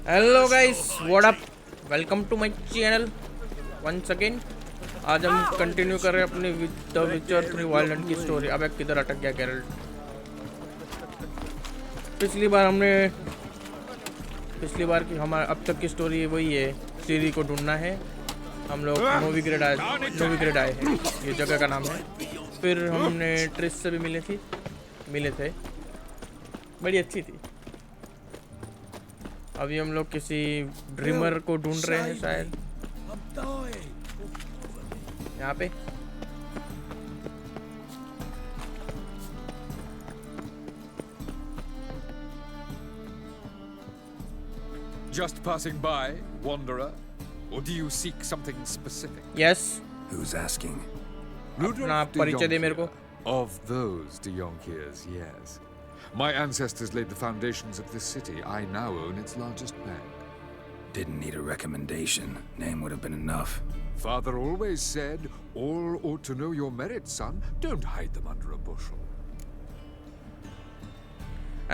Hello guys, what up, welcome to my channel once again. आज हम continue कर रहे हैं अपनी द विचर 3 वाइल्ड की स्टोरी। अब किधर अटक गया गेरल्ट? पिछली बार की हमारा अब तक की स्टोरी वही है, सीरी को ढूंढना है। हम लोग नोविग्रेड आए हैं, ये जगह का नाम है। फिर हमने ट्रिस से भी मिले थे, बड़ी अच्छी थी। अभी हम लोग किसी ड्रीमर को ढूंढ रहे हैं शायद यहाँ पे। Just passing by, wanderer? Or do you seek something specific? Yes. Who's asking? अपना परिचय दे मेरे को। Of those Dionkiers, yes. My ancestors laid the foundations of this city. I now own its largest bank. Didn't need a recommendation. Name would have been enough. Father always said, all ought to know your merits, son. Don't hide them under a bushel.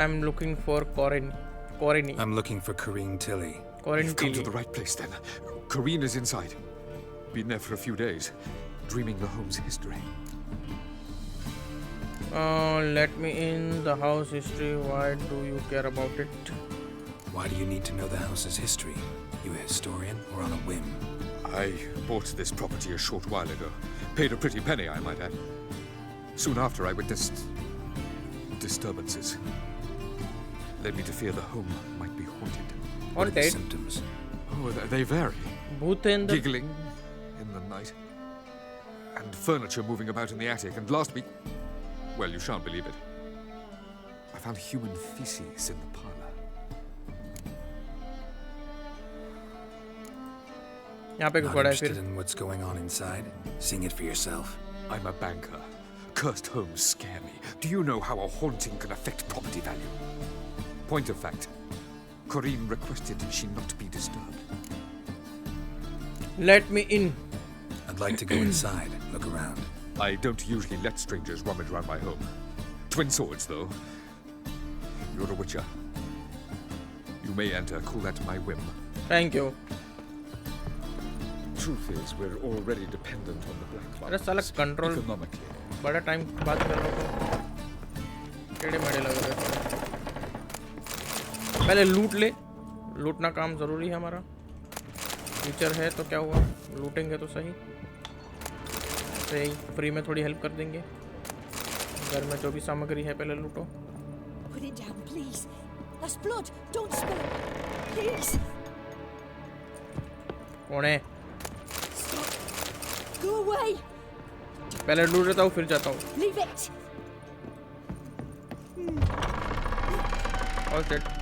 I'm looking for Corinne. I'm looking for Corinne Tilly. You've come to the right place then. Corinne is inside. Been there for a few days, dreaming the home's history. Let me in. The house history. Why do you care about it? Why do you need to know the house's history? You a historian or on a whim? I bought this property a short while ago. Paid a pretty penny, I might add. Soon after, I witnessed disturbances. Led me to fear the home might be haunted. What are the symptoms? Oh, they vary. Giggling in the night. And furniture moving about in the attic. And last week, well, you shan't believe it, I found human feces in the parlor. Not interested in what's going on inside? Seeing it for yourself? I'm a banker. Cursed homes scare me. Do you know how a haunting can affect property value? Point of fact, Corinne requested she not be disturbed. Let me in. I'd like to go inside, look around. I don't usually let strangers rummage around my home. Twin swords, though. You're a witcher. You may enter, call that my whim. Thank you. Truth is, we're already dependent on the black अरे साला control economically. बड़ा time बात कर रहा हूँ, टेढ़े मेढ़े लग रहे हैं। पहले लूटना काम जरूरी है हमारा। फ्यूचर है तो क्या हुआ, लूटेंगे तो सही। सही फ्री में थोड़ी हेल्प कर देंगे। घर में जो भी सामग्री है पहले लूटो। Put it down, please. That's blood. Don't spill it. Please. कौन है? Stop. Go away. पहले लूट लेता हूँ फिर जाता हूँ। Leave it. All set.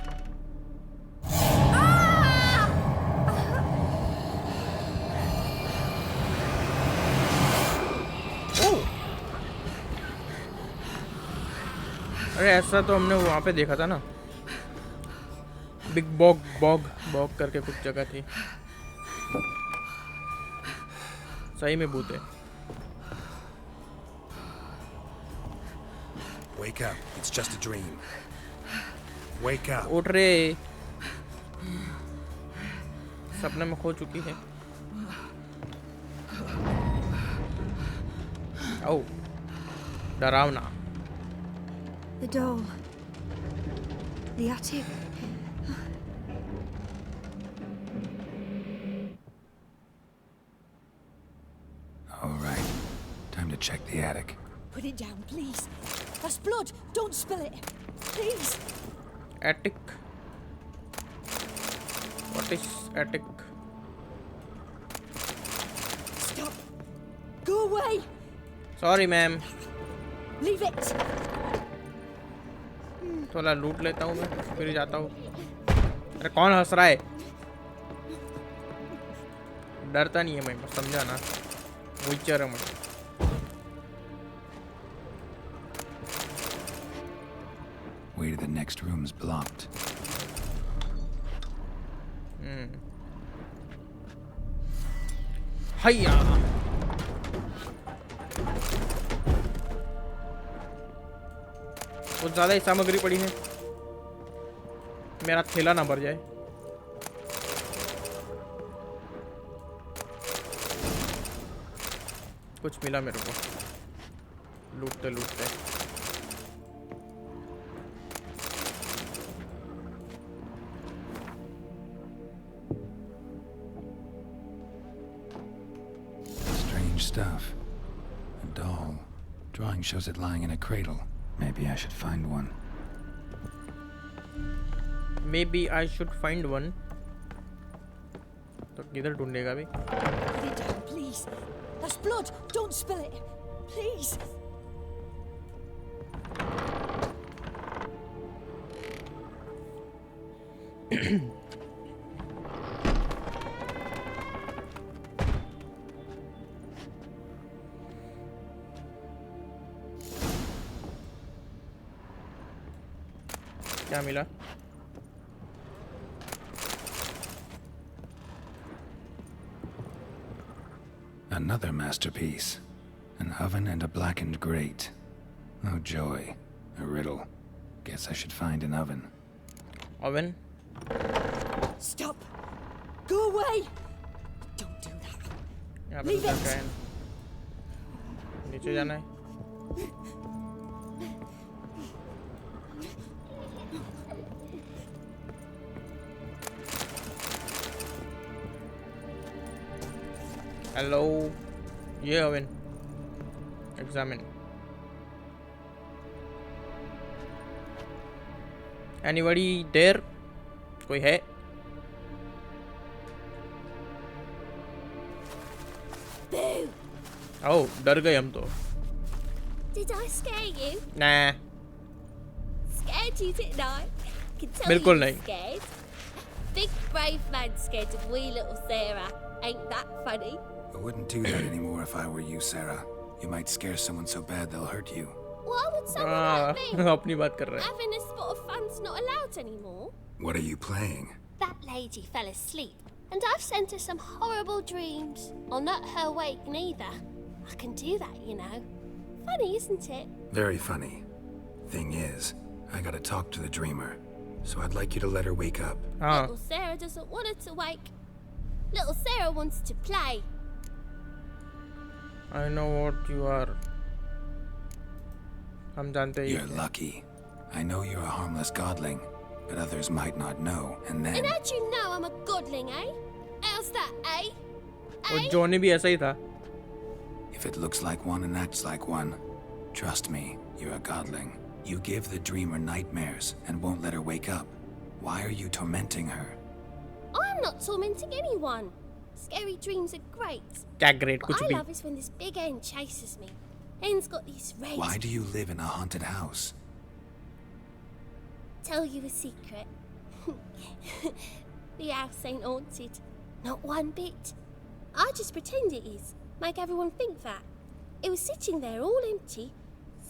अरे ऐसा तो हमने वहाँ पे देखा था ना, बिग बॉग करके कुछ जगह थी। सही में भूत है। Wake up, it's just a dream. Wake up. उठ रे, सपने में खो चुकी है। ओ डरावना। The doll. The attic. All right, time to check the attic. Put it down, please. That's blood. Don't spill it. Please. Attic. What is attic? Stop. Go away. Sorry, ma'am. Leave it. थोड़ा लूट लेता हूँ मैं, फिर जाता हूँ। अरे कौन हंस रहा है? डरता नहीं है मैं, समझा ना, विचर है मैं। Way to the next room's blocked. हैया। कुछ ज़्यादा ही सामग्री पड़ी है, मेरा थैला ना भर जाए। कुछ मिला मेरे को लूटते लूटते। Strange stuff. A doll. Drawing shows it lying in a cradle. Maybe I should find one. Maybe I should find one. तो किधर ढूंढेगा अभी? Put it down, please. That's blood. Don't spill it. Please. क्या मिला? Another masterpiece. An oven and a blackened grate. Oh joy. A riddle. Guess I should find an oven. Oven? Stop. Go away. Don't do that. यहाँ पे Leave दूसरा it. क्या है? नीचे जाना है? Hello. ये oven. Examine. Anybody there? कोई है? Boo. Oh, डर गए हम तो। Did I scare you? Nah. Scared you, didn't I? Can tell बिल्कुल you नहीं। scared. Big brave man scared of wee little Sarah. Ain't that funny? I wouldn't do that anymore if I were you, Sarah. You might scare someone so bad they'll hurt you. Why would someone like me? अपनी बात कर रहा है। Having a spot of fun's not allowed anymore. What are you playing? That lady fell asleep, and I've sent her some horrible dreams. I'll not her awake neither. I can do that, you know. Funny, isn't it? Very funny. Thing is, I gotta talk to the dreamer. So I'd like you to let her wake up. हाँ। Little Sarah doesn't want her to wake. Little Sarah wants to play. I know what you are. हम जानते ही You're lucky. I know you're a harmless godling, but others might not know, and then... And how'd you know I'm a godling, eh? How's that, eh? वो Eh? Johnny भी ऐसा ही था। If it looks like one and acts like one, trust me, you're a godling. You give the dreamer nightmares and won't let her wake up. Why are you tormenting her? I'm not tormenting anyone. Scary dreams are great. क्या great What कुछ I भी। love is when this big hen chases me. Hen's got these red... Why do you live in a haunted house? Tell you a secret. The house ain't haunted. Not one bit. I just pretend it is. Make everyone think that. It was sitting there all empty,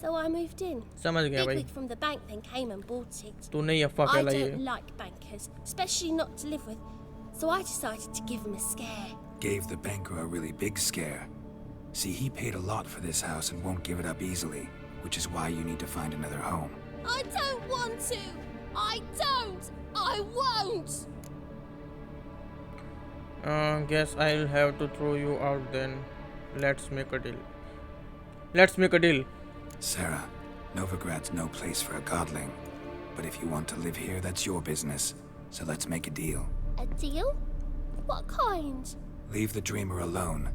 so I moved in. समझ गया भाई। Bigwig from the bank then came and bought it. तू नहीं अफ़वाह I फैलाई don't है। like bankers, especially not to live with, so I decided to give him a scare. Gave the banker a really big scare. See, he paid a lot for this house and won't give it up easily, which is why you need to find another home. I don't want to! I don't! I won't! Guess I'll have to throw you out then. Let's make a deal. Let's make a deal. Sarah, Novigrad's no place for a godling. But if you want to live here, that's your business. So let's make a deal. A deal? What kind? Leave the dreamer alone.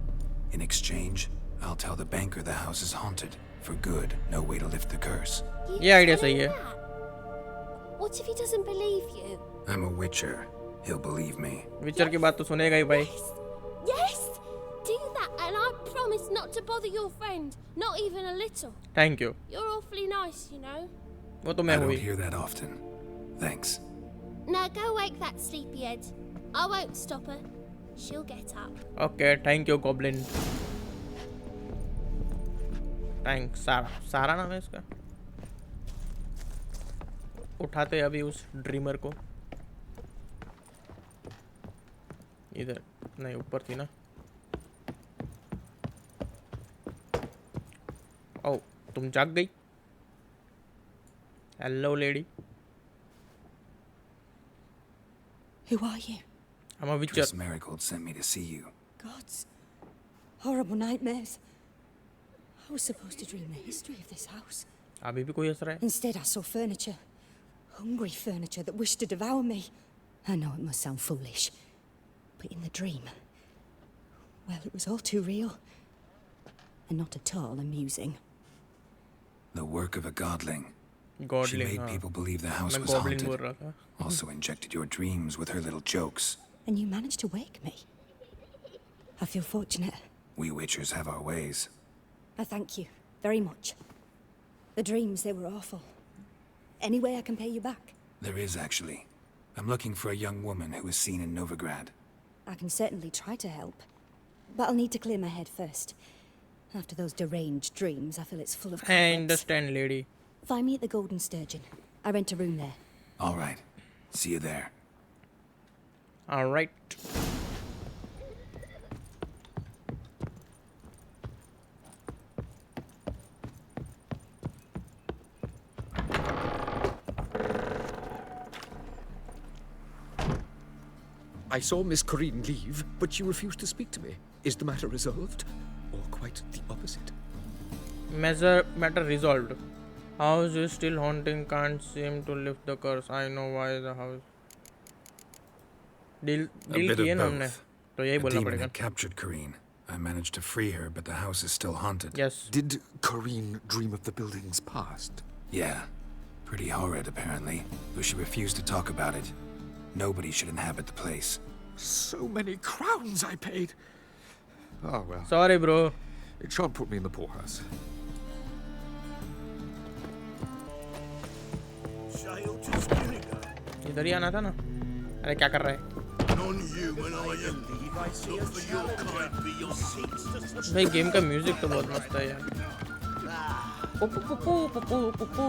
In exchange, I'll tell the banker the house is haunted. For good, no way to lift the curse. You ये idea tell him सही है। that? What if he doesn't believe you? I'm a witcher. He'll believe me. विचर की बात तो सुनेगा ही भाई। Yes! Yes! Do that and I promise not to bother your friend. Not even a little. Thank you। You're awfully nice, you know. वो तो I मैं don't हुई। hear that often. Thanks. Now go wake that sleepyhead. I won't stop her. She'll get up. Okay, thank you goblin। Thanks सारा। सारा नाम है इसका। उठाते अभी उस ड्रीमर को। इधर नहीं ऊपर थी ना। ओ तुम जाग गई। Hello lady. Who are you? I'm a witcher। Mistress Marigold sent me to see you. Gods. Horrible nightmares. I was supposed to dream the history of this house. अभी भी कोई हंस रहा है? Instead, I saw furniture. Hungry furniture that wished to devour me. I know it must sound foolish, but in the dream, well, it was all too real. And not at all amusing. The work of a godling. She Godling, made हाँ. people believe the house मैं was goblin बोल haunted. रहा था. Also injected your dreams with her little jokes. And you managed to wake me. I feel fortunate. We witchers have our ways. I thank you very much. The dreams, they were awful. Any way I can pay you back? There is, actually. I'm looking for a young woman who was seen in Novigrad. I can certainly try to help. But I'll need to clear my head first. After those deranged dreams, I feel it's full of I cobwebs. understand, lady. Find me at the Golden Sturgeon. I rent a room there. All right. See you there. All right. I saw Miss Corinne leave, but she refused to speak to me. Is the matter resolved? Or quite the opposite? Matter resolved. House is still haunting. Can't seem to lift the curse. I know why the house. Deal bit किए of ना हमने. both. तो यही The बोलना demon पड़ेगा. had captured Corinne. I managed to free her, but the house is still haunted. Yes. Did Corinne dream of the building's past? Yeah. Pretty horrid, apparently. Though she refused to talk about it. Nobody should inhabit the place. So many crowns I paid. Oh well. Sorry, bro. It shan't put me in the poorhouse. इधर ही आना था ना. अरे क्या कर रहा है? भाई गेम का म्यूजिक तो बहुत मस्त है यार. पु पु पु पु पु पु पु पु.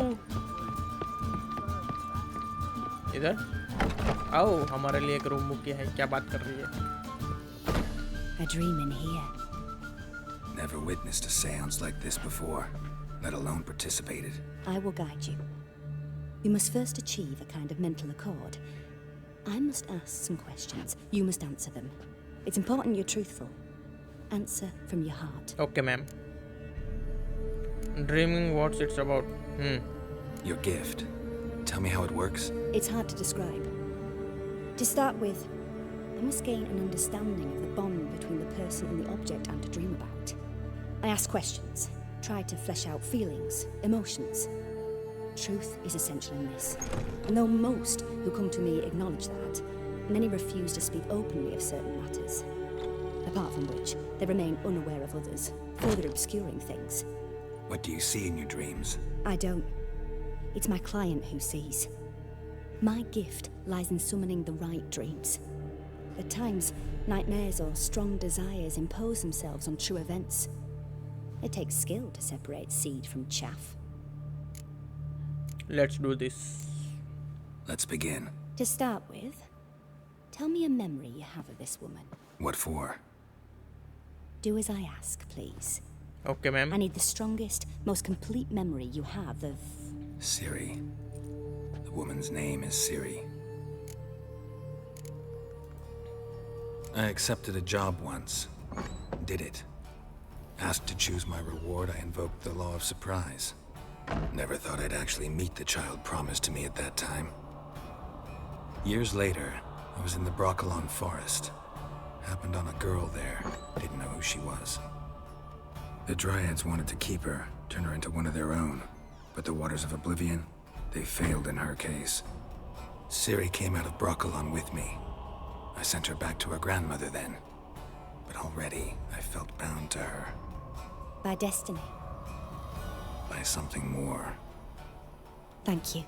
इधर आओ, हमारे लिए एक रूम बुक किया है. क्या बात कर रही है? A dream in here. Never witnessed a seance like this before, let alone participated. I will guide you. You must first achieve a kind of mental accord. I must ask some questions. You must answer them. It's important you're truthful. Answer from your heart. Okay, ma'am. Dreaming, what's it's about? Your gift. Tell me how it works. It's hard to describe. To start with, I must gain an understanding of the bond between the person and the object I'm to dream about. I ask questions, try to flesh out feelings, emotions. Truth is essential in this. And though most who come to me acknowledge that, many refuse to speak openly of certain matters. Apart from which, they remain unaware of others, further obscuring things. What do you see in your dreams? I don't. It's my client who sees. My gift lies in summoning the right dreams. At times, nightmares or strong desires impose themselves on true events. It takes skill to separate seed from chaff. Let's do this. Let's begin. To start with, tell me a memory you have of this woman. What for? Do as I ask, please. Okay, ma'am. I need the strongest, most complete memory you have of... Siri. The woman's name is Siri. I accepted a job once. Did it. Asked to choose my reward, I invoked the law of surprise. Never thought I'd actually meet the child promised to me at that time. Years later, I was in the Broccolon forest. Happened on a girl there. Didn't know who she was. The Dryads wanted to keep her, turn her into one of their own. But the Waters of Oblivion, they failed in her case. Ciri came out of Broccolon with me. I sent her back to her grandmother then. But already, I felt bound to her. By destiny. By something more. Thank you.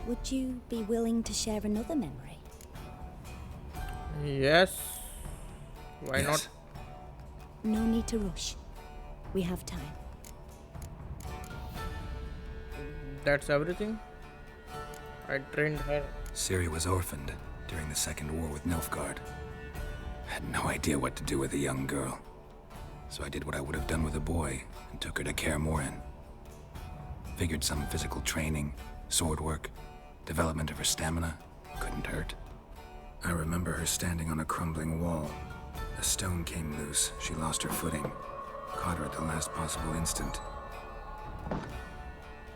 Would you be willing to share another memory? Yes. Why Yes. not? No need to rush. We have time. That's everything. I trained her. Ciri was orphaned during the Second War with Nilfgaard. Had no idea what to do with a young girl. So I did what I would have done with a boy and took her to Kaer Morhen. Figured some physical training, sword work, development of her stamina couldn't hurt. I remember her standing on a crumbling wall. A stone came loose, she lost her footing. Caught her at the last possible instant.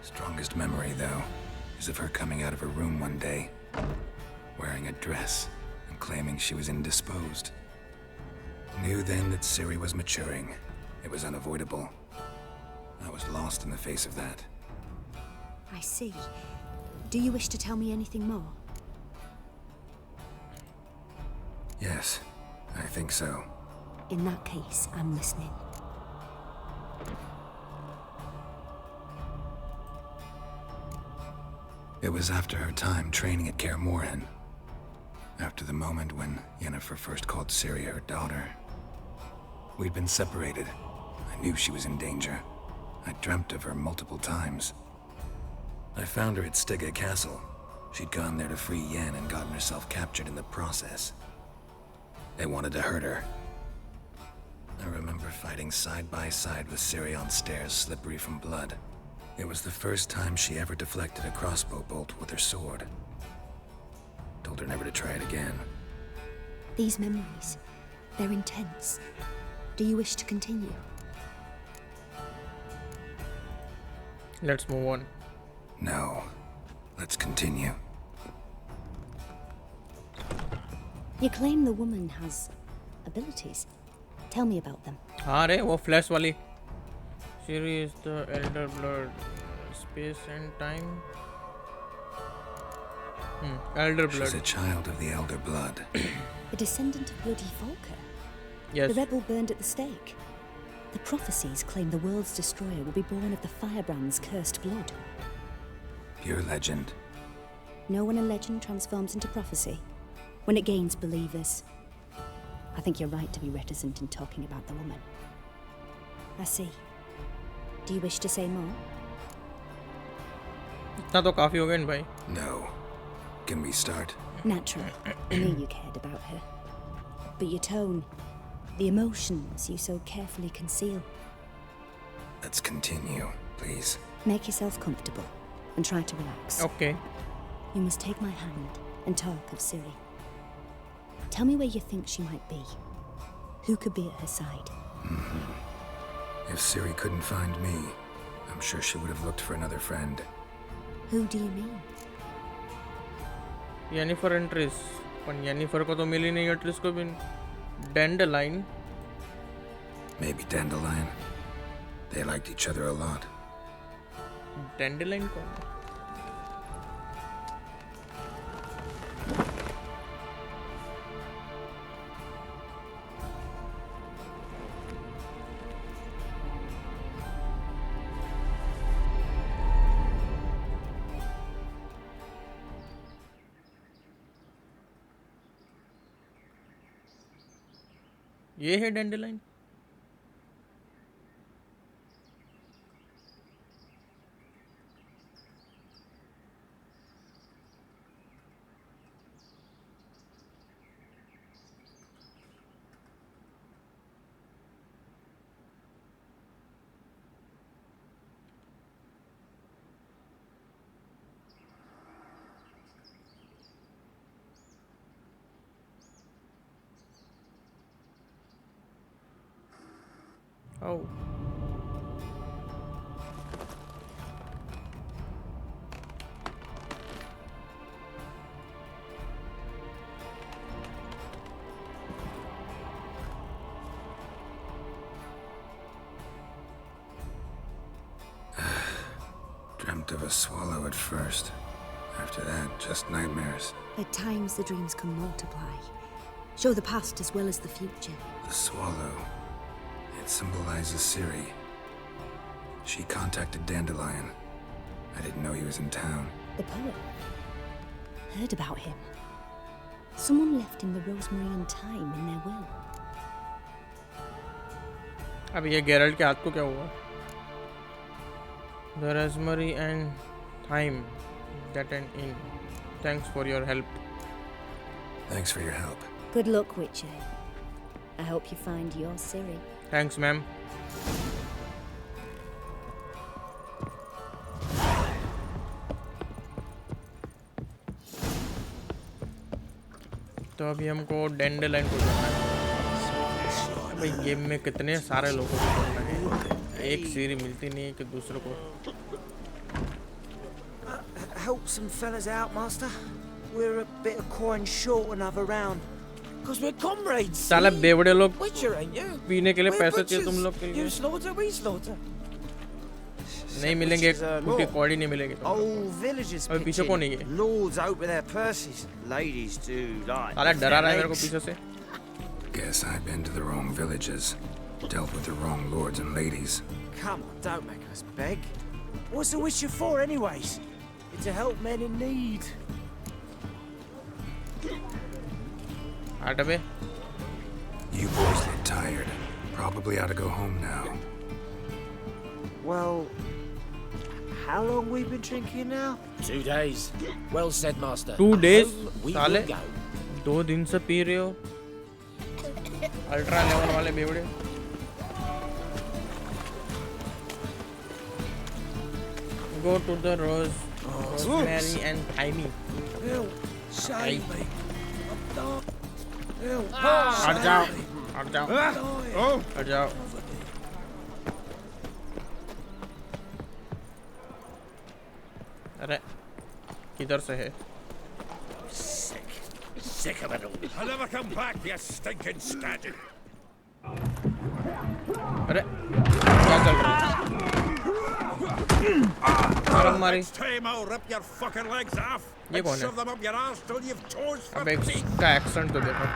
Strongest memory, though, is of her coming out of her room one day, wearing a dress and claiming she was indisposed. Knew then that Ciri was maturing. It was unavoidable. I was lost in the face of that. I see. Do you wish to tell me anything more? Yes, I think so. In that case, I'm listening. It was after her time training at Kaer Morhen. After the moment when Yennefer first called Ciri her daughter. We'd been separated. I knew she was in danger. I dreamt of her multiple times. I found her at Stygga Castle. She'd gone there to free Yen and gotten herself captured in the process. They wanted to hurt her. I remember fighting side by side with Ciri on stairs slippery from blood. It was the first time she ever deflected a crossbow bolt with her sword. Told her never to try it again. These memories, they're intense. Do you wish to continue? Let's move on. No. Let's continue. You claim the woman has abilities. Tell me about them. हाँ रे वो flash वाली. Ciri is the elder blood. Space and time. Elder blood. She's a child of the Elder Blood. A descendant of bloody Volker. Yes. The rebel burned at the stake. The prophecies claim the world's destroyer will be born of the firebrand's cursed blood. Pure legend. Know when a legend transforms into prophecy? When it gains believers. I think you're right to be reticent in talking about the woman. I see. Do you wish to say more? इतना तो काफी हो गया इन भाई. No. Can we start? Naturally. I knew you cared about her. But your tone, the emotions you so carefully conceal. Let's continue, please. Make yourself comfortable and try to relax. Okay. You must take my hand and talk of Ciri. Tell me where you think she might be. Who could be at her side? If Ciri couldn't find me, I'm sure she would have looked for another friend. Who do you mean? Yennefer and Triss. पर Yennefer को तो मिली नहीं और Triss को भी. Dandelion. Maybe Dandelion. They liked each other a lot. Dandelion कौन है? ये है Dandelion. Oh. Dreamt of a swallow at first. After that, just nightmares. At times the dreams can multiply. Show the past as well as the future. The swallow. It symbolizes Ciri. She contacted Dandelion. I didn't know he was in town. The poet. Heard about him. Someone left him the rosemary and thyme in their will. अब ये Geralt के हाथ को क्या हुआ? The rosemary and thyme that an inn. Thanks for your help. Thanks for your help. Good luck, Witcher. I hope you find your Ciri. Thanks, ma'am. तो अभी हमको Dandelion को जाना है. भाई गेम में कितने सारे लोगों को ढूंढना है, एक सीरी मिलती नहीं है कि दूसरे को। Help some fellas out, Master. We're a bit of coin short another round. Because we're comrades. साले बेवड़े लोग Butcher, ain't you? पीने के लिए We're पैसे चाहिए butchers. तुम लोग के लिए। You slaughter, we slaughter. नहीं मिलेंगे, Butchers are उनकी law. कौड़ी नहीं मिलेगी तुम लोग को। Old villagers अबे पीछे pitch कौन है in. ये? Lords open their purses. Ladies do like. साला डरा रहा है मेरे को legs. पीछे से। Guess I've been to the wrong villages. Dealt with the wrong lords and ladies. Come on, don't make us beg. What's the witcher for, anyways? It's to help men in need. हट बे। You boys look tired. Probably ought to go home now. Well, how long we been drinking now? 2 days. Well said, Master. 2 days Home we साले will go. 2 दिन से P रहे हो, ultra level वाले बेवड़े। Go to the Rosemary and Thyme. Save me. हट जाओ, हट जाओ, हट जाओ। अरे किधर से है? Sick of it all. I'll never come back, you stinking scat. अरे क्या चल रहा है? मारम मारी। Next time I'll rip your fucking legs off ये and कौन है? shove them up your ass till you've toes for अबे teeth. इसका एक्सेंट तो देखो।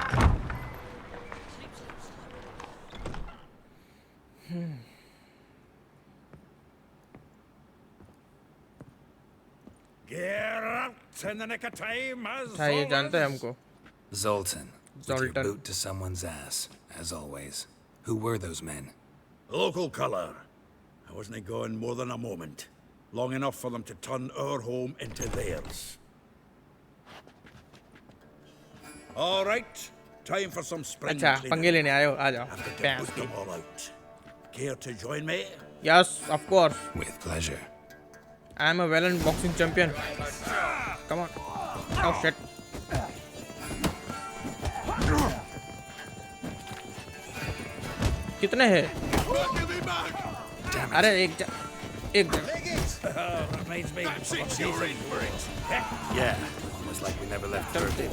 Get out in the nick of time, as अच्छा ये जानता है always. हमको। Zoltan. With your Zoltan. boot to someone's ass, as always. Who were those men? Local colour. I wasn't gone more than a moment. Long enough for them to turn our home into theirs. All right, time for some spring अच्छा cleaning. पंगे लेने आए हो, आ जाओ। I've got to Bam. put them all out. Care to join me? Yes, of course. With pleasure. I am a well-known boxing champion. Come on. Oh shit. कितने हैं? अरे एक Reminds me of some season. Yeah. Almost like we never left चल Turkey.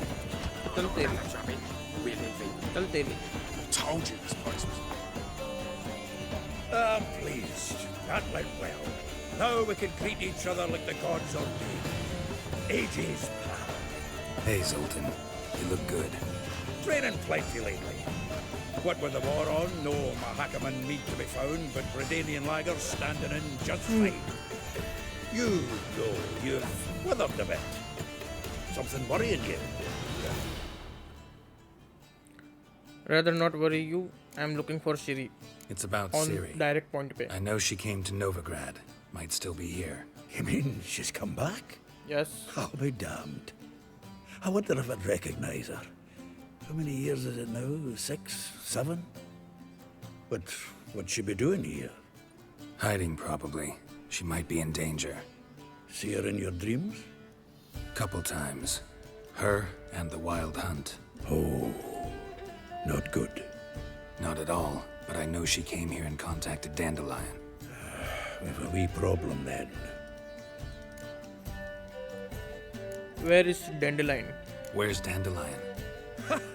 तेरी चल तेरी। Told you this place was. I'm pleased. That went well. Now we can greet each other like the gods ordained. Ages past. Hey, Zoltan. You look good. Training plenty lately. What with the war on, no Mahakaman meat to be found, but Redanian lagers standing in just fine. You, though, you've withered a bit. Something worrying you? Rather not worry you. I am looking for Shiri It's about on Ciri. direct point पे. I know she came to Novigrad. Might still be here. You mean she's come back? Yes. I'll be damned. I wonder if I'd recognise her. How many years is it now? 6, 7? But what'd she be doing here? Hiding, probably. She might be in danger. See her in your dreams? Couple times. Her and the Wild Hunt. Oh, not good. Not at all, but I know she came here and contacted Dandelion. We've a wee problem then. Where is Dandelion? Where's Dandelion?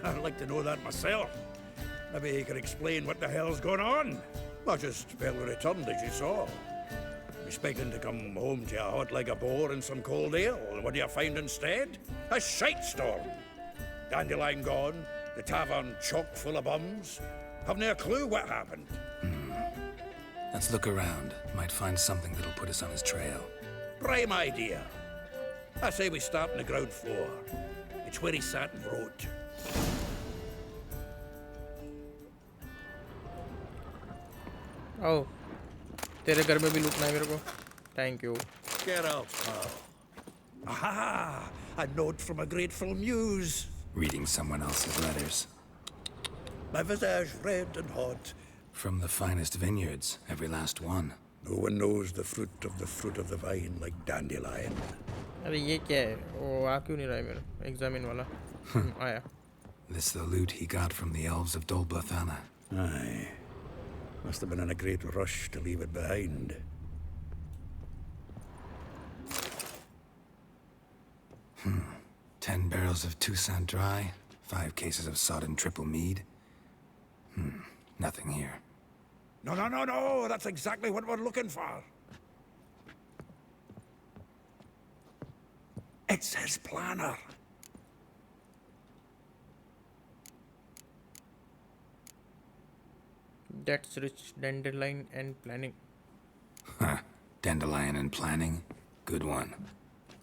I'd like to know that myself. Maybe he could explain what the hell's going on. I just barely returned, as you saw. Expecting to come home to a hot like a boar and some cold ale. And what do you find instead? A shitestorm. Dandelion gone, the tavern chock full of bums. Haven't a clue what happened. Let's look around. Might find something that'll put us on his trail. Prime idea. I say we start on the ground floor. It's where he sat and wrote. Oh, तेरे घर में भी लूटना है मेरे को. Thank you. Get out, pal. Aha! A note from a grateful muse. Reading someone else's letters. My visage red and hot. From the finest vineyards, every last one. No one knows the fruit of the vine like Dandelion. अरे ये क्या है? वो आ क्यों नहीं रहा है मेरा? Examine वाला. आया. This the loot he got from the elves of Dol Blathana. Aye. Must have been in a great rush to leave it behind. Hmm. 10 barrels of Toussaint Dry, 5 cases of sodden triple mead. Nothing here. No, that's exactly what we're looking for. It's his planner. That's rich. Dandelion and planning. Huh. Dandelion and planning? Good one.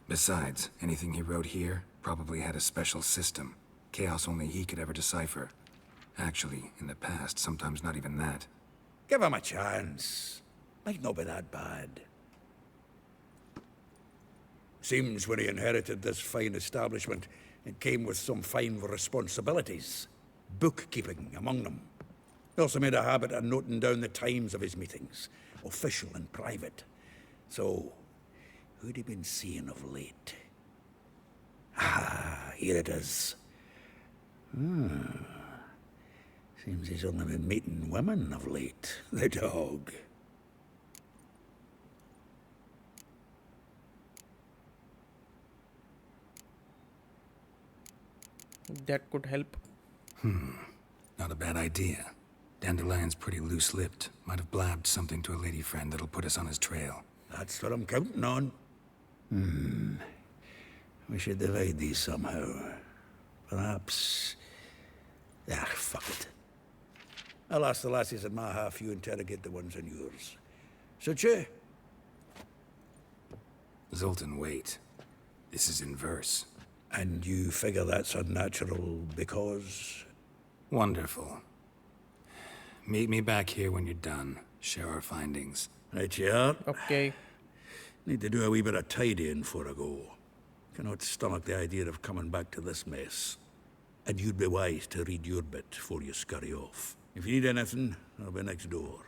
Besides, anything he wrote here probably had a special system. Chaos only he could ever decipher. Actually, in the past, sometimes not even that. Give him a chance. Might not be that bad. Seems when he inherited this fine establishment, it came with some fine responsibilities. Bookkeeping among them. He also made a habit of noting down the times of his meetings, official and private. So, who'd he been seeing of late? Ah, here it is. Seems he's only been meeting women of late, the dog. That could help. Not a bad idea. Dandelion's pretty loose-lipped. Might have blabbed something to a lady friend that'll put us on his trail. That's what I'm counting on. We should divide these somehow. Perhaps... Ah, fuck it. I'll ask the lassies in my half, you interrogate the ones in yours. Suit you? Zoltan, wait. This is in verse. And you figure that's unnatural because... Wonderful. Meet me back here when you're done. Share our findings. Right you are. Okay. Need to do a wee bit of tidying before I go. Cannot stomach the idea of coming back to this mess. And you'd be wise to read your bit before you scurry off. If you need anything, I'll be next door.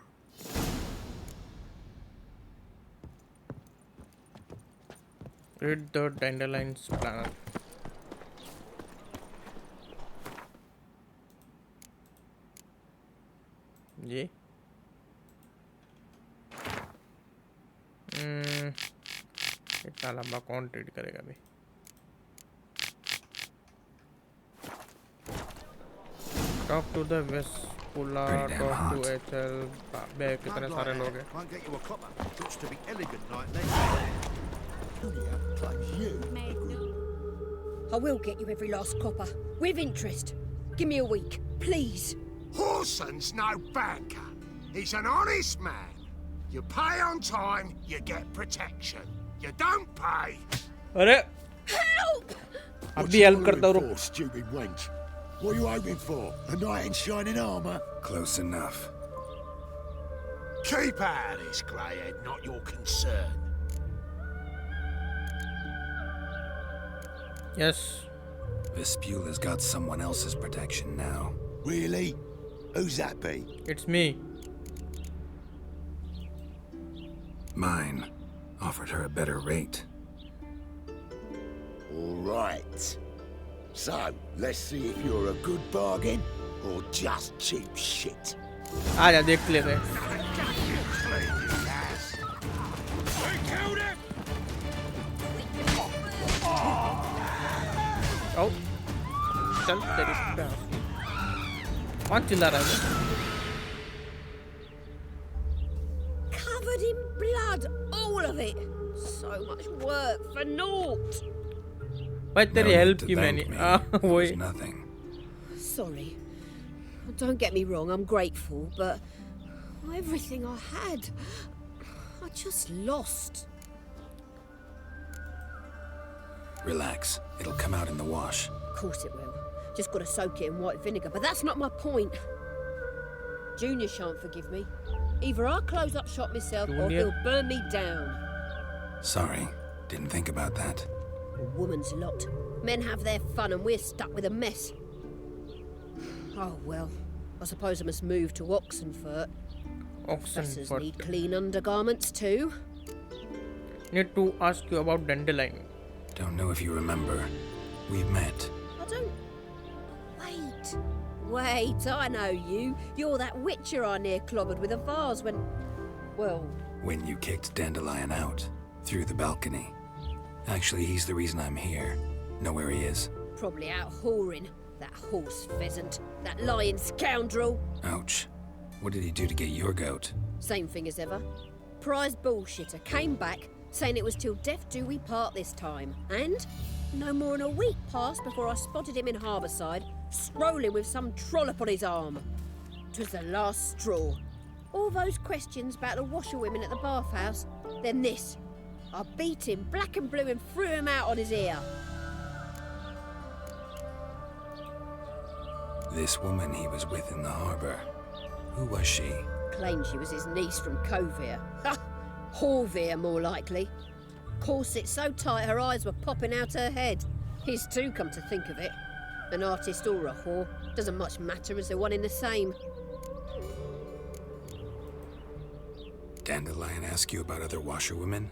Read the Dandelion's planner. ये इतना लंबा कौन read करेगा अभी talk to the vespula talk to HL bay कितने सारे लोग हैं I will get you every last copper, with interest. Give me a week, please. Horson's no banker. He's an honest man. You pay on time, you get protection. You don't pay. अरे Help! अभी help करता हूँ रुक Stupid wench. What are you hoping for? A knight in shining armor? Close enough. Keep out of this, greyhead, not your concern. Yes. Vespula's got someone else's protection now. Really? Who's that be? It's me. Mine. Offered her a better rate. All right. So, let's see if you're a good bargain or just cheap shit. आजा देख लेते हैं ओ चल तेरी कौन चिल्ला रहा है Covered in blood, all of it. So much work for naught. भाई तेरी No हेल्प need to की thank मैंने me. वही There's nothing. Sorry. Don't get me wrong, I'm grateful, but everything I had, I just lost. Relax. It'll come out in the wash. Of course it will. Just got to soak it in white vinegar, but that's not my point. Junior shan't forgive me. Either I'll close up shop myself or Junior? he'll burn me down. Sorry. Didn't think about that. A woman's lot. Men have their fun and we're stuck with a mess. Oh well, I suppose I must move to Oxenfurt. Professors Oxenfurt. need clean undergarments too. Need to ask you about Dandelion. Don't know if you remember. We've met. I don't... Wait. Wait, I know you. You're that witcher I near clobbered with a vase when... Well... When you kicked Dandelion out, through the balcony. Actually, he's the reason I'm here. Know where he is? Probably out whoring. That horse pheasant. That lying scoundrel. Ouch. What did he do to get your goat? Same thing as ever. Prize bullshitter came back, saying it was till death do we part this time. And no more than a week passed before I spotted him in Harbourside, strolling with some trollop on his arm. 'Twas the last straw. All those questions about the washerwomen at the bathhouse, then this. I beat him black and blue and threw him out on his ear. This woman he was with in the harbour. Who was she? Claimed she was his niece from Kovir. Ha! Horvir, more likely. Corset so tight her eyes were popping out her head. His too, come to think of it. An artist or a whore. Doesn't much matter as they're one in the same. Dandelion ask you about other washerwomen?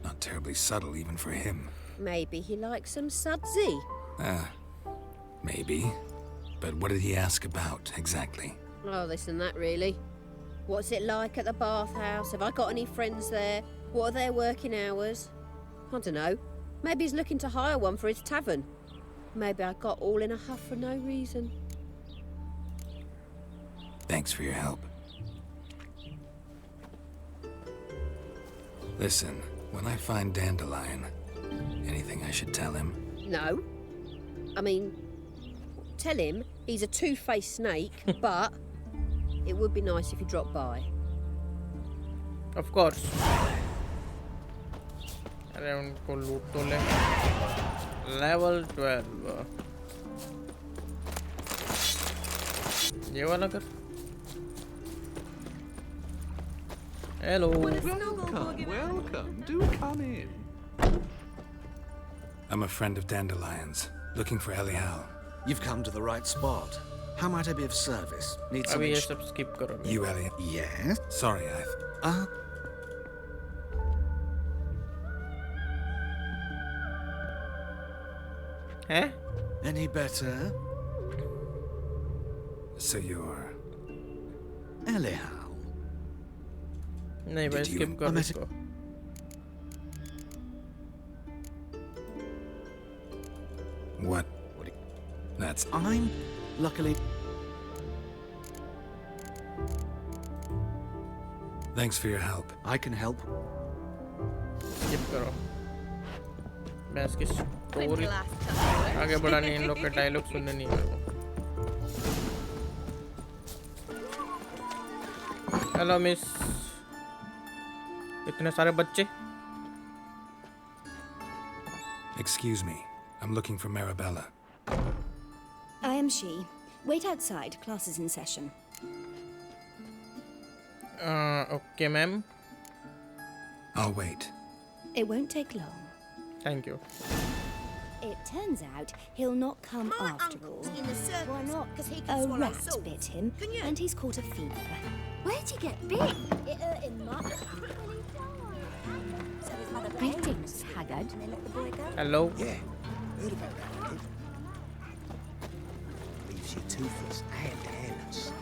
Not terribly subtle even for him. Maybe he likes some sudsy. Maybe. But what did he ask about, exactly? Oh, this and that, really. What's it like at the bathhouse? Have I got any friends there? What are their working hours? I don't know. Maybe he's looking to hire one for his tavern. Maybe I got all in a huff for no reason. Thanks for your help. Listen, when I find Dandelion, anything I should tell him? No. I mean, tell him he's a two-faced snake, but it would be nice if he dropped by. Of course. अरे उनको लूट तो ले. Level 12. ये वाला कर. Hello. Welcome. Do come in. I'm a friend of Dandelion's, looking for Elial. You've come to the right spot. How might I be of service? Need some अभी ये सब skip करोगे. You, Elial? Yes? Sorry, Eh? Any better? So you're... Elial. नहीं भाई skip कर इसको. What? That's... I'm luckily... Thanks for your help. I can help. Skip करो. मैं इसकी story आगे बढ़ानी इन लोग के dialogue सुनने नहीं मेरे को. Hello miss. इतने सारे बच्चे. Excuse me. I'm looking for Marabella. I am she. Wait outside. Class is in session. Okay, ma'am. I'll wait. It won't take long. Thank you. It turns out he'll not come after all. Why not? A rat bit him, and he's caught a fever. Where'd you get bit? It hurt him much. Greetings, Haggard. Hello. Yeah, heard about that kid. Leaves you toothless and hairless.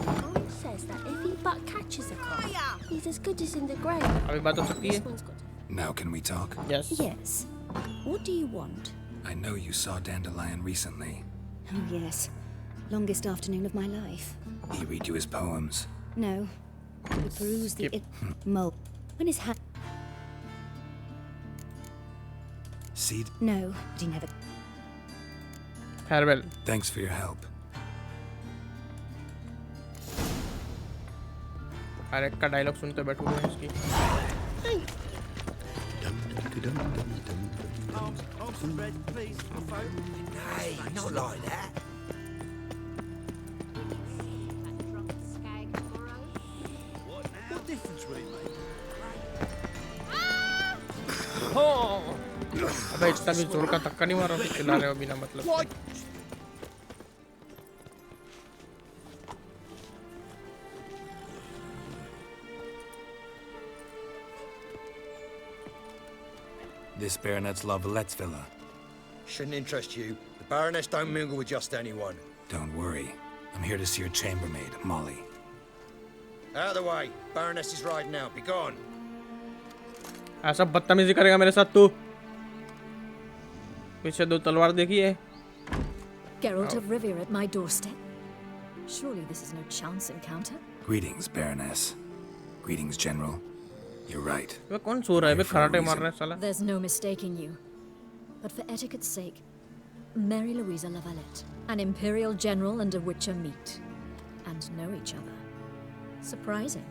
Mom says that if he but catches a cock, he's as good as in the grave. अभी बात हो सकती है? Now can we talk? Yes. Yes. What do you want? I know you saw Dandelion recently. Oh, yes. Longest afternoon of my life. He read you his poems. No. We peruse the mole. When his hat. Seed? No, but he never. Farewell. Thanks for your help. हर एक का dialogue सुनते बैठूंगा इसकी. Some bread, please, Hey, not like that. What difference will it make? अबे इतना भी जोर का धक्का नहीं मारा तो चिल्ला रहे हो बिना मतलब के. This baronet's La Vallette's villa. Shouldn't interest you. The Baroness don't mingle with just anyone. Don't worry. I'm here to see your chambermaid, Molly. Out of the way. Baroness is riding out. Be gone. ऐसा बदतमीजी करेगा मेरे साथ तू? पीछे दो तलवार देखी है? Geralt of Rivia at my doorstep. Surely this is no chance encounter. Greetings, Baroness. Greetings, General. You're right. वे कौन सो रहा है? वे खराटे मार रहा है साला. There's no mistaking you. But for etiquette's sake, Mary Louisa La Valette, an Imperial General and a Witcher meet. And know each other. Surprising.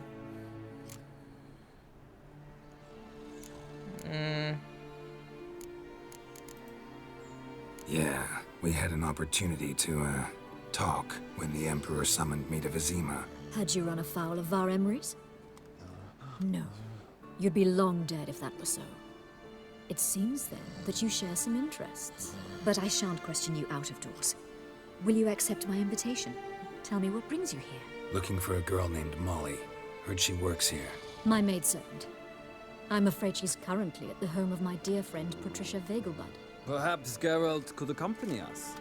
Yeah, we had an opportunity to, talk when the Emperor summoned me to Vizima. Had you run afoul of Var Emrys? No. You'd be long dead if that were so. It seems then that you share some interests. But I shan't question you out of doors. Will you accept my invitation? Tell me what brings you here. Looking for a girl named Molly. Heard she works here. My maidservant. I'm afraid she's currently at the home of my dear friend Patricia Vegelbud. Perhaps Geralt could accompany us.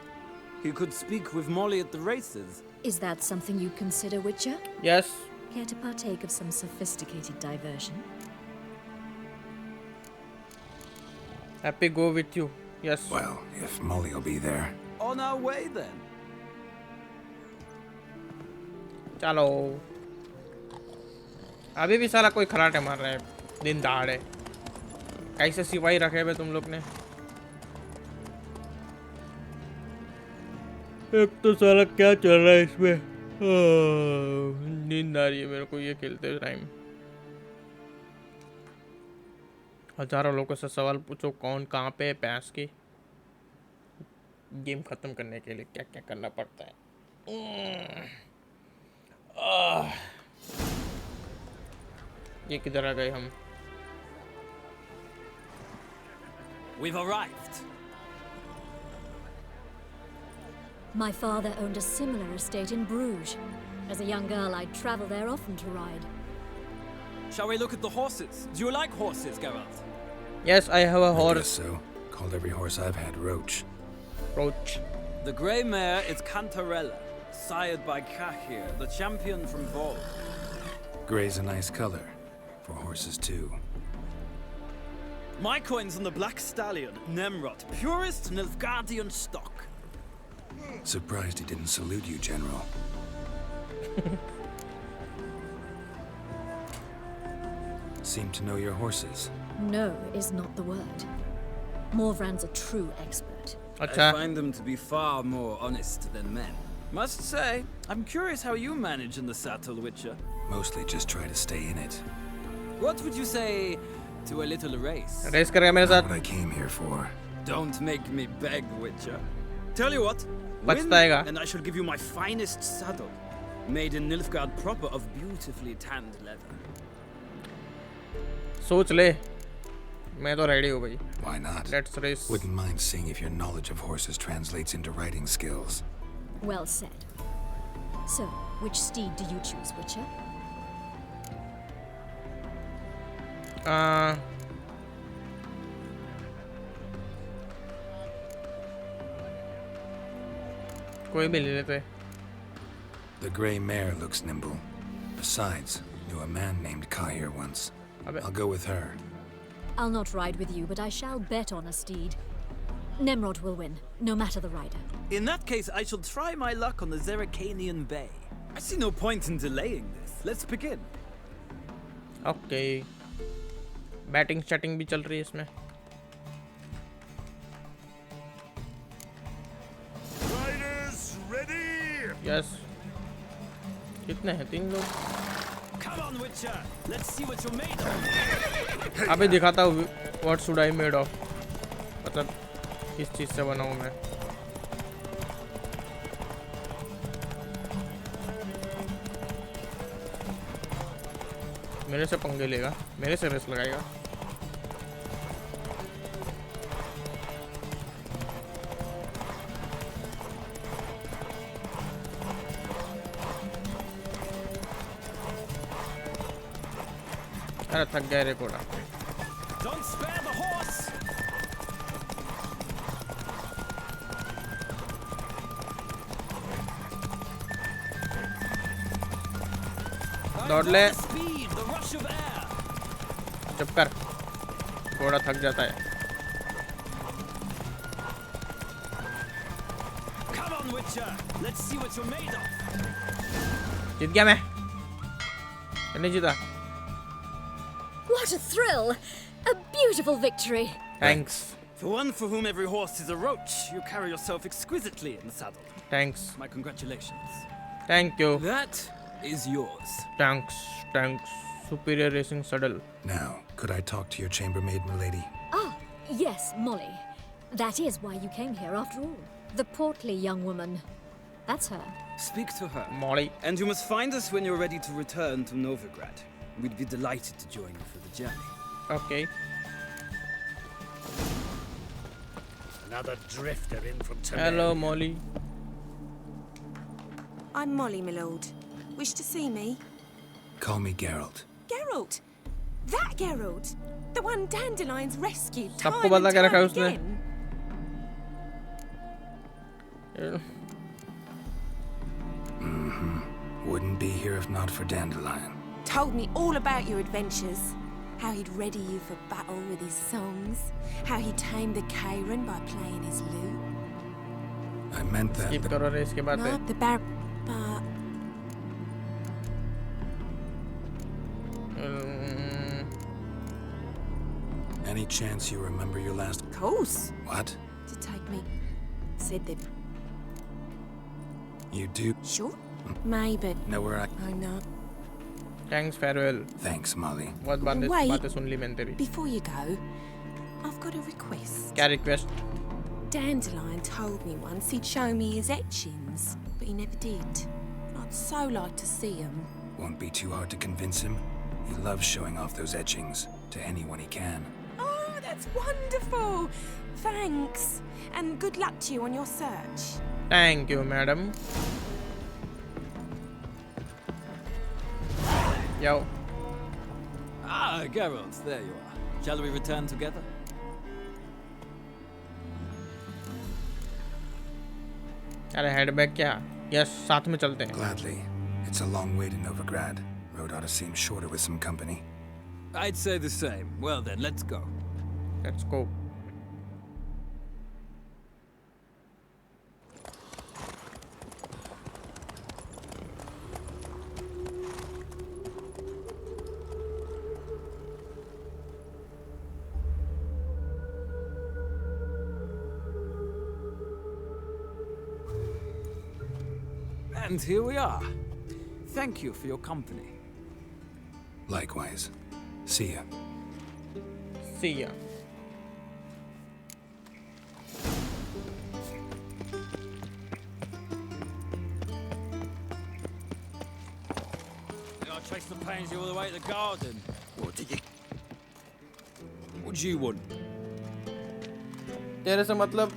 He could speak with Molly at the races. Is that something you consider, Witcher? Yes. Care to partake of some sophisticated diversion? Happy go with you. Yes. Well, if Molly will be there. On our way then. चलो. अभी भी साला कोई खराटे मार रहा है. दिन दहाड़े. कैसे सिपाही रखे हुए तुम लोग ने? एक तो साला क्या चल रहा है इसमें? नींद आ रही है मेरे को ये खेलते टाइम. हजारों लोगों से सवाल पूछो कौन कहाँ पे पैस की. गेम खत्म करने के लिए क्या क्या करना पड़ता है. ये किधर आ गए हम? We've arrived. My father owned a similar estate in Bruges. As a young girl, I'd travel there often to ride. Shall we look at the horses? Do you like horses, Geralt? Yes, I have a I horse. guess so. Called every horse I've had Roach. Roach. The grey mare is Cantarella, sired by Cahir, the champion from Vol. Grey's a nice color. For horses, too. My coin's on the black stallion, Nemrod, purest Nilfgaardian stock. Surprised he didn't salute you, General. Seem to know your horses. No is not the word. Morvran's a true expert. I find them to be far more honest than men. Must say, I'm curious how you manage in the saddle, Witcher. Mostly just try to stay in it. What would you say to a little race? Race करेगा मेरे Not साथ. what I came here for. Don't make me beg, Witcher. Tell you what, win, पछताएगा. and I shall give you my finest saddle, made in Nilfgaard proper of beautifully tanned leather. सोच ले. मैं तो ready हूँ भाई. Why not? Let's race. Wouldn't mind seeing if your knowledge of horses translates into riding skills. Well said. So, which steed do you choose, Witcher? कोई भी ले लेते. The gray mare looks nimble. Besides, knew a man named Cahir once. I'll go with her. I'll not ride with you, but I shall bet on a steed. Nemrod will win, no matter the rider. In that case, I shall try my luck on the Zeracanian Bay. I see no point in delaying this. Let's begin. Okay. Batting शटिंग भी चल रही है इसमें. Riders ready? Yes. कितने हैं? 3 लोग. Come on, Witcher. Let's see what you're made of. अभी दिखाता हूँ what should I made of. मतलब किस चीज़ से बना हूँ मैं. मेरे से पंगे लेगा, मेरे से रेस लगाएगा. अरे थक गया रे कोड़ा. Don't spare the horse. दौड़ ले। चुप कर, घोड़ा थक जाता है। जीत गया मैं, नहीं जीता। What a thrill! A beautiful victory. Thanks. For one for whom every horse is a roach, you carry yourself exquisitely in the saddle. Thanks. My congratulations. Thank you. That is yours. Thanks. Superior racing saddle. Now, could I talk to your chambermaid, milady? Ah, yes, Molly. That is why you came here after all. The portly young woman. That's her. Speak to her. Molly. And you must find us when you're ready to return to Novigrad. We'd be delighted to join you for the journey. Okay. Another drifter in from Toledo. Hello, Molly. I'm Molly, my lord. Wish to see me? Call me Geralt. Geralt? That Geralt? The one Dandelion's rescued time सबको बदला and क्या रखा है time उसने? again? Wouldn't be here if not for Dandelion. Told me all about your adventures. How he'd ready you for battle with his songs. How he tamed the Karen by playing his lute. I meant that. Skip करो race के बाद No, the but Any chance you remember your last... of course, What? to take me. Said that. You do? Sure? Maybe. Know where I... I know. Thanks, farewell. Thanks, Molly. बहुत Wait. बातें सुन ली मैंने तेरी। Before you go, I've got a request. क्या request? Dandelion told me once he'd show me his etchings, but he never did. I'd so like to see them. Won't be too hard to convince him. He loves showing off those etchings to anyone he can. Oh, that's wonderful! Thanks. And good luck to you on your search. Thank you, madam. Yo. Ah, Geralt, there you are. Shall we return together? अरे हेडबैग क्या? Yes, साथ में चलते हैं। Gladly. It's a long way to Novigrad. Road ought to seem shorter with some company. I'd say the same. Well then, let's go. Let's go. And here we are. Thank you for your company. Likewise. See ya. See ya. I chased the pansy all the way to the garden. What do you want? तेरे से मतलब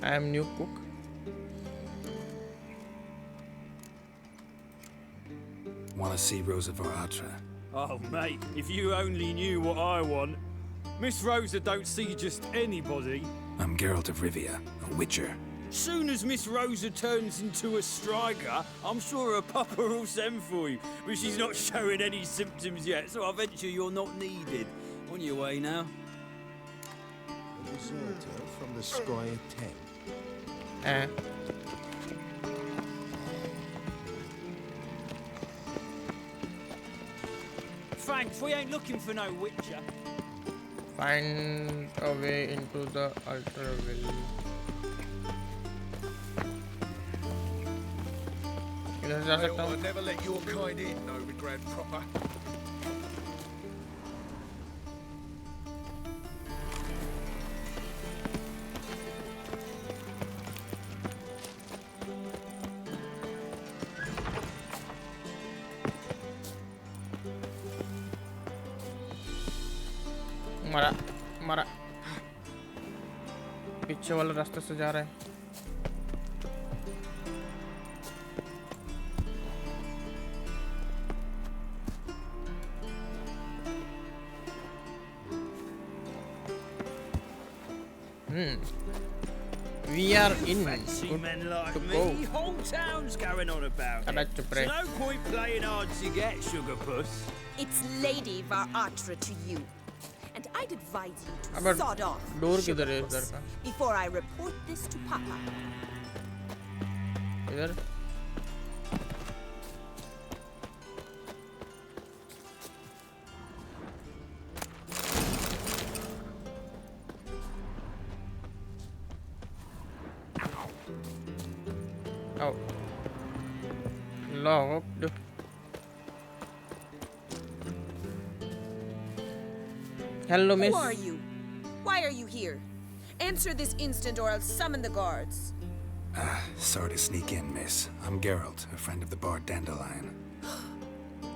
I am new cook. Want to see Rosa Varatra? Oh, mate, if you only knew what I want. Miss Rosa don't see just anybody. I'm Geralt of Rivia, a witcher. Soon as Miss Rosa turns into a striker, I'm sure her papa will send for you. But she's not showing any symptoms yet, so I venture you're not needed. On your way now. A deserter from the Squire tent. Thanks, we ain't looking for no witcher. Find a way into the Ultra Valley. इधर जा सकता हूँ? I'll never let your kind in, Novigrad proper. मरा पीछे वाले रास्ते से जा रहा है। We are in. Fancy Good men like to me, go. whole town's going on about I'd it. like to pray. So no point playing hard to get, sugar puss. It's Lady Varatra to you. And I'd advise you to But sod off, door sugar किधर है puss, इधर का? before I report this to Papa. इधर? Oh. Locked. Hello, miss. Who are you? Why are you here? Answer this instant or I'll summon the guards. Sorry to sneak in, miss. I'm Geralt, a friend of the bard Dandelion.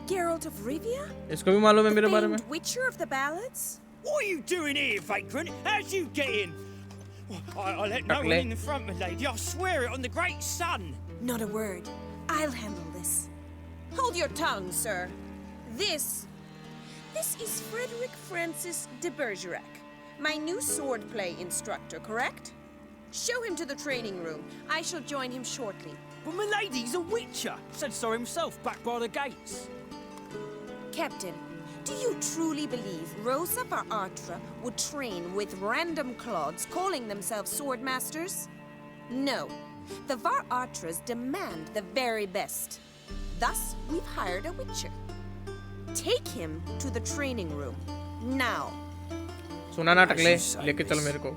Geralt of Rivia? इसको भी मालूम है The मेरे बारे में? famed witcher of the ballads? What are you doing here, vagrant? How'd you get in? I let no one in the front, my lady. I swear it on the great sun. Not a word. I'll handle this. Hold your tongue, sir. This is Frederick Francis de Bergerac, my new swordplay instructor, correct? Show him to the training room. I shall join him shortly. But my lady's a witcher. Said so himself back by the gates. Captain, do you truly believe Rosa Varatra would train with random clods calling themselves sword masters? No. The Varatras demand the very best. Thus, we've hired a witcher. Take him to the training room. Now. सुना नाटक ले लेके चल मेरे को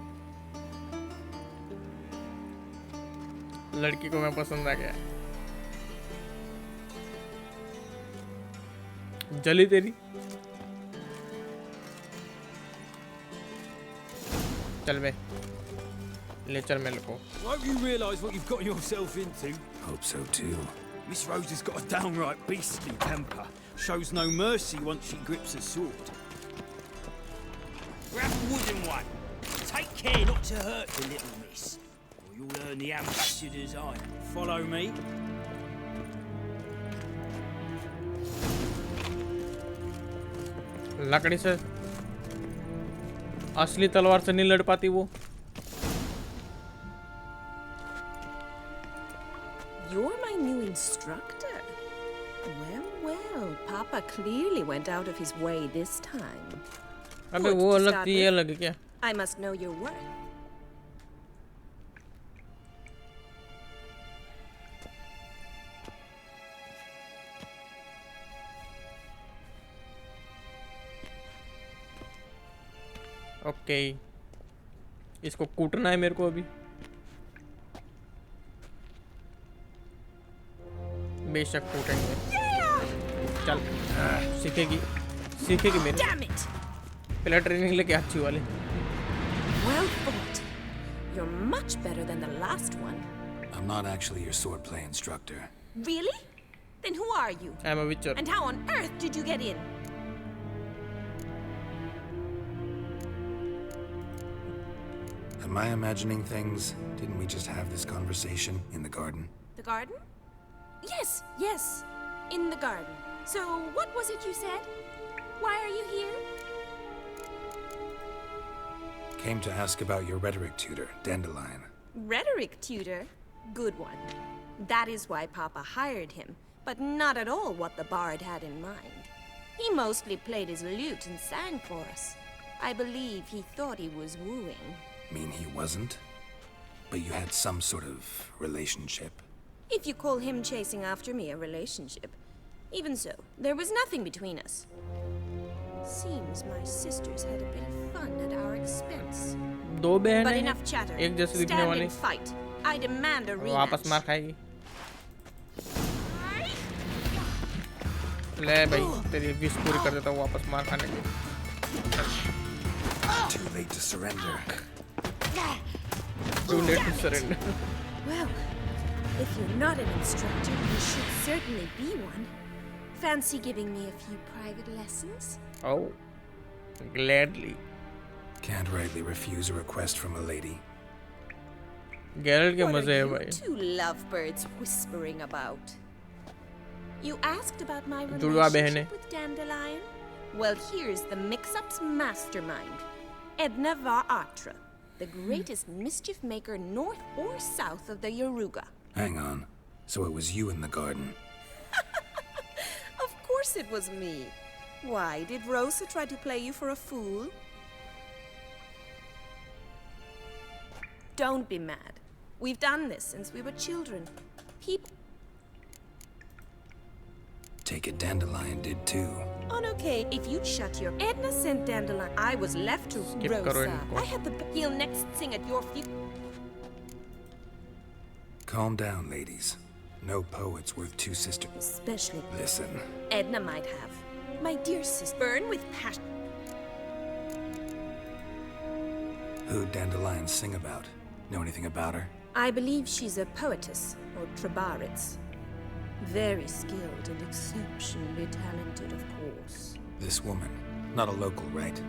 लड़की को मैं पसंद आ गया जली तेरी चल बे ले चल मेरे को Won't you realise what you've got yourself into? Hope so too. Miss Rosa's got a downright beastly temper. Shows no mercy once she grips a sword. Grab a wooden one. Take care not to hurt the little miss, or you'll earn the ambassador's eye. Follow me. लकड़ी से असली तलवार से नहीं लड़ पाती वो You're my new instructor? Well, Papa clearly went out of his way this time. अबे Good वो to अलग start थी ये with. अलग क्या I must know your worth. Okay इसको कूटना है मेरे को अभी बेशक कूटेंगे चल सीखेगी मेरे Damn it! पहले ट्रेनिंग लेके अच्छी वाली Well fought. You're much better than the last one. I'm not actually your swordplay instructor. Really? Then who are you? I'm a witcher. And how on earth did you get in? Am I imagining things? Didn't we just have this conversation in the garden? The garden? Yes. In the garden. So, what was it you said? Why are you here? Came to ask about your rhetoric tutor, Dandelion. Rhetoric tutor? Good one. That is why Papa hired him, but not at all what the bard had in mind. He mostly played his lute and sang for us. I believe he thought he was wooing. Mean he wasn't? But you had some sort of relationship? If you call him chasing after me a relationship. Even so, there was nothing between us. Seems my sisters had a bit of fun at our expense. दो बहनें But हैं, enough chatter. एक जैसी दिखने Stand वाली and fight. I demand a वापस rematch. मार खाएगी ले भाई तेरी विश पूरी कर देता हूँ वापस मार खाने की Too late to surrender. Too late to surrender. Well, if you're not an instructor, you should certainly be one. Fancy giving me a few private lessons? Oh, gladly. Can't rightly refuse a request from a lady. Geralt के What मजे है are भाई you two lovebirds whispering about? You asked about my जुड़वा बहनें relationship with Dandelion? Well, here's the mix-up's mastermind, Edna Varatra. the greatest mischief maker north or south of the Yaruga. Hang on. So it was you in the garden? Of course it was me. Why, did Rosa try to play you for a fool? Don't be mad. We've done this since we were children. People... Take it Dandelion did too. On okay, if you'd shut your... Edna sent Dandelion. I was left to Rosa. I had the... He'll next sing at your feet. Calm down, ladies. No poet's worth two sisters. Especially... Listen. Edna might have. My dear sister, burn with passion. Who'd Dandelion sing about? Know anything about her? I believe she's a poetess, or trabaritz. Very skilled and exceptionally talented, of course. This woman. Not a local, right?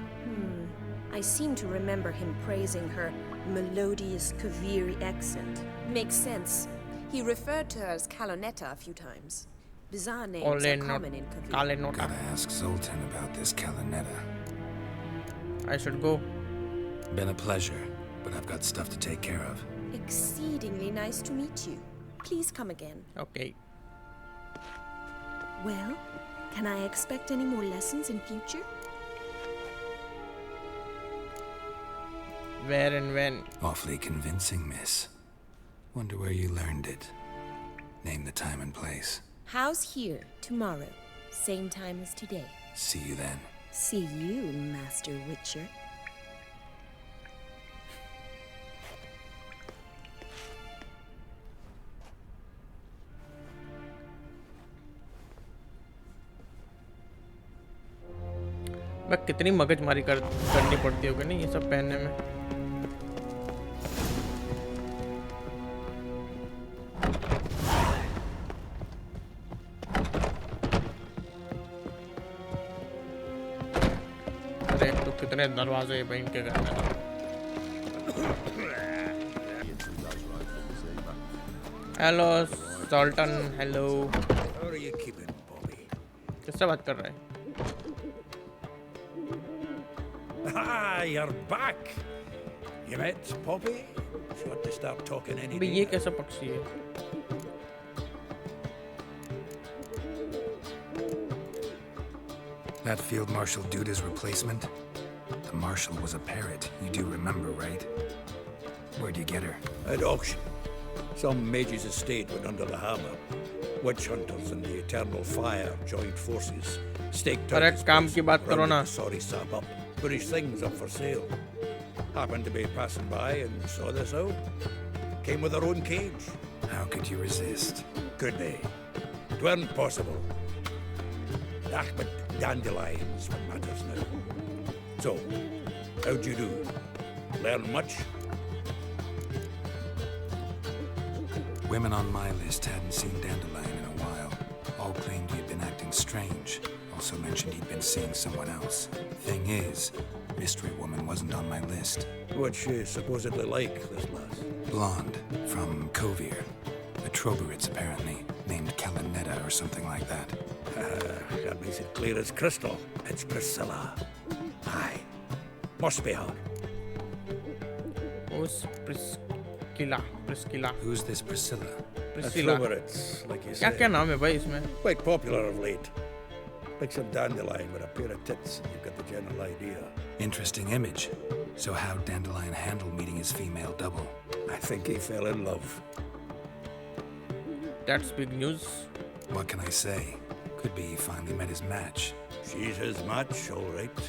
I seem to remember him praising her melodious Kaviri accent. Makes sense. He referred to her as Calonetta a few times. Bizarre names are common in Kaviri. Gotta ask Zoltan about this Calonetta. I should go. Been a pleasure, but I've got stuff to take care of. Exceedingly nice to meet you. Please come again. Okay. Well, can I expect any more lessons in future? Where and when? Awfully convincing, miss. Wonder where you learned it. Name the time and place. House here, tomorrow. Same time as today. See you then. See you, Master Witcher. मैं कितनी मगजमारी करनी पड़ती होगी नहीं ये सब पहनने में। अरे तो कितने दरवाजे बन के घर में। Hello Salton, hello. किससे बात कर रहा है? Ah, you're back. You met Poppy? She ought to start talking any day. ये कैसा पक्षी है? That Field Marshal Duda's replacement? The Marshal was a parrot. You do remember, right? Where'd you get her? At auction. Some mage's estate went under the hammer. Witch hunters and the Eternal Fire joined forces. Staked out his काम की बात करो ना। sorry sap up. Put his things up for sale. Happened to be passing by and saw this out. Came with her own cage. How could you resist? Could be. It weren't possible. But Dandelion's what matters now. So, how'd you do? Learn much? Women on my list hadn't seen Dandelion in a while. All claimed he had been acting strange. Also mentioned he'd been seeing someone else. Thing is, Mystery Woman wasn't on my list. What's she supposedly like, this lass? Blonde, from Kovir. A Troberitz, apparently, named Calonetta or something like that. That makes it clear as crystal. It's Priscilla. Aye. Must be her. Who's Priscilla? Who's this Priscilla? Priscilla. Troberitz, like you said. क्या नाम है भाई इसमें? Quite popular of late. Like some Dandelion with a pair of tits, and you've got the general idea. Interesting image. So how'd Dandelion handle meeting his female double? I think he fell in love. That's big news. What can I say? Could be he finally met his match. She's his match, all right.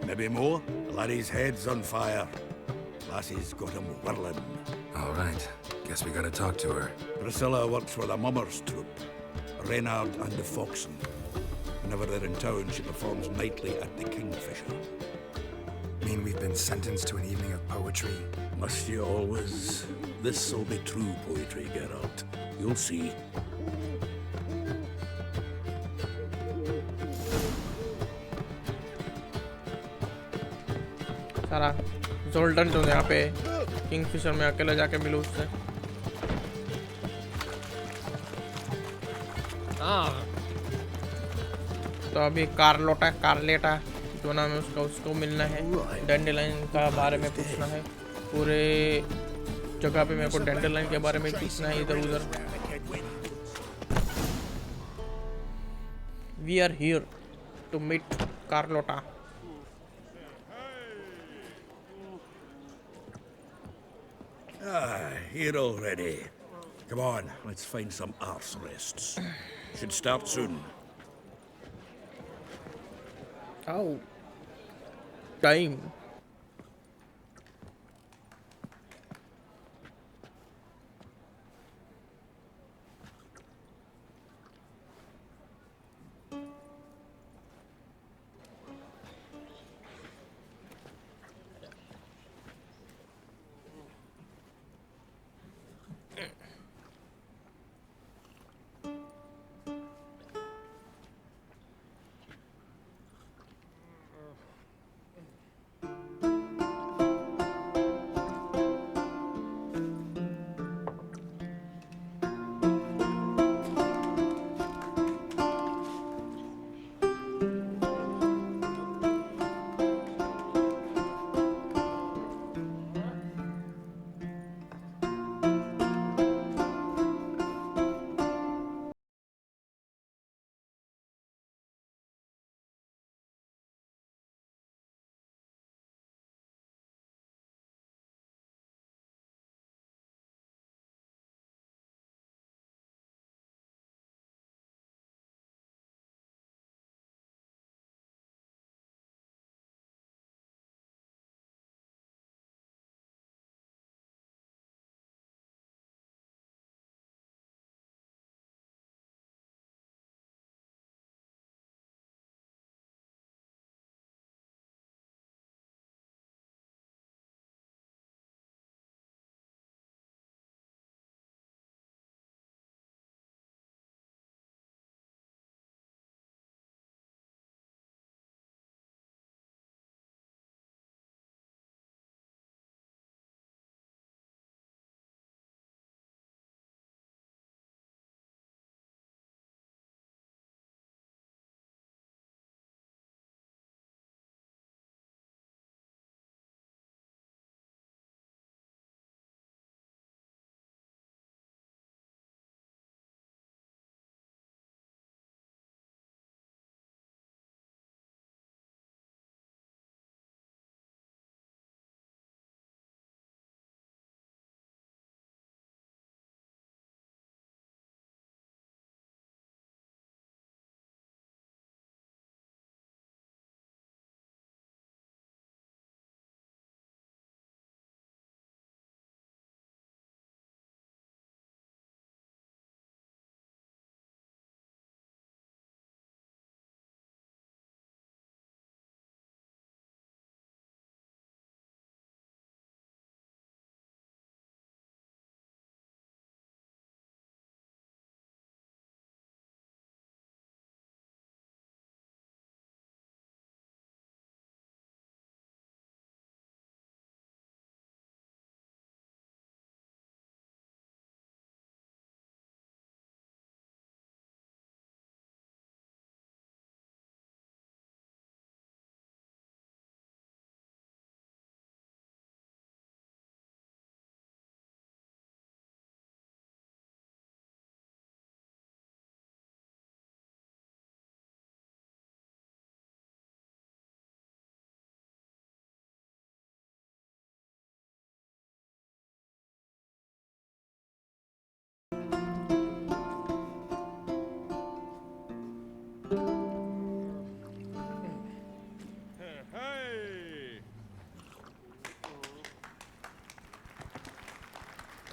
Maybe more. Laddie's head's on fire. Lassie's got him whirling. All right. Guess we gotta talk to her. Priscilla works for the Mummers troupe. Reynard and the Foxen. Whenever they're in town, she performs nightly at the Kingfisher. Mean we've been sentenced to an evening of poetry? Must you always? This'll be true poetry, Geralt. You'll see. सारा Zoltan जो यहाँ पे Kingfisher में अकेले जाके मिलो उससे। हाँ। तो अभी कार्लेटा जो नाम है उसका, उसको मिलना है। डैंडेलाइन का बारे में पूछना है। पूरे जगह पे मेरे को डैंडरलाइन के बारे में पूछना है इधर उधर। We are here to meet Carlota. Here already. Come on, let's find some arse rests. Should start soon. Oh, time.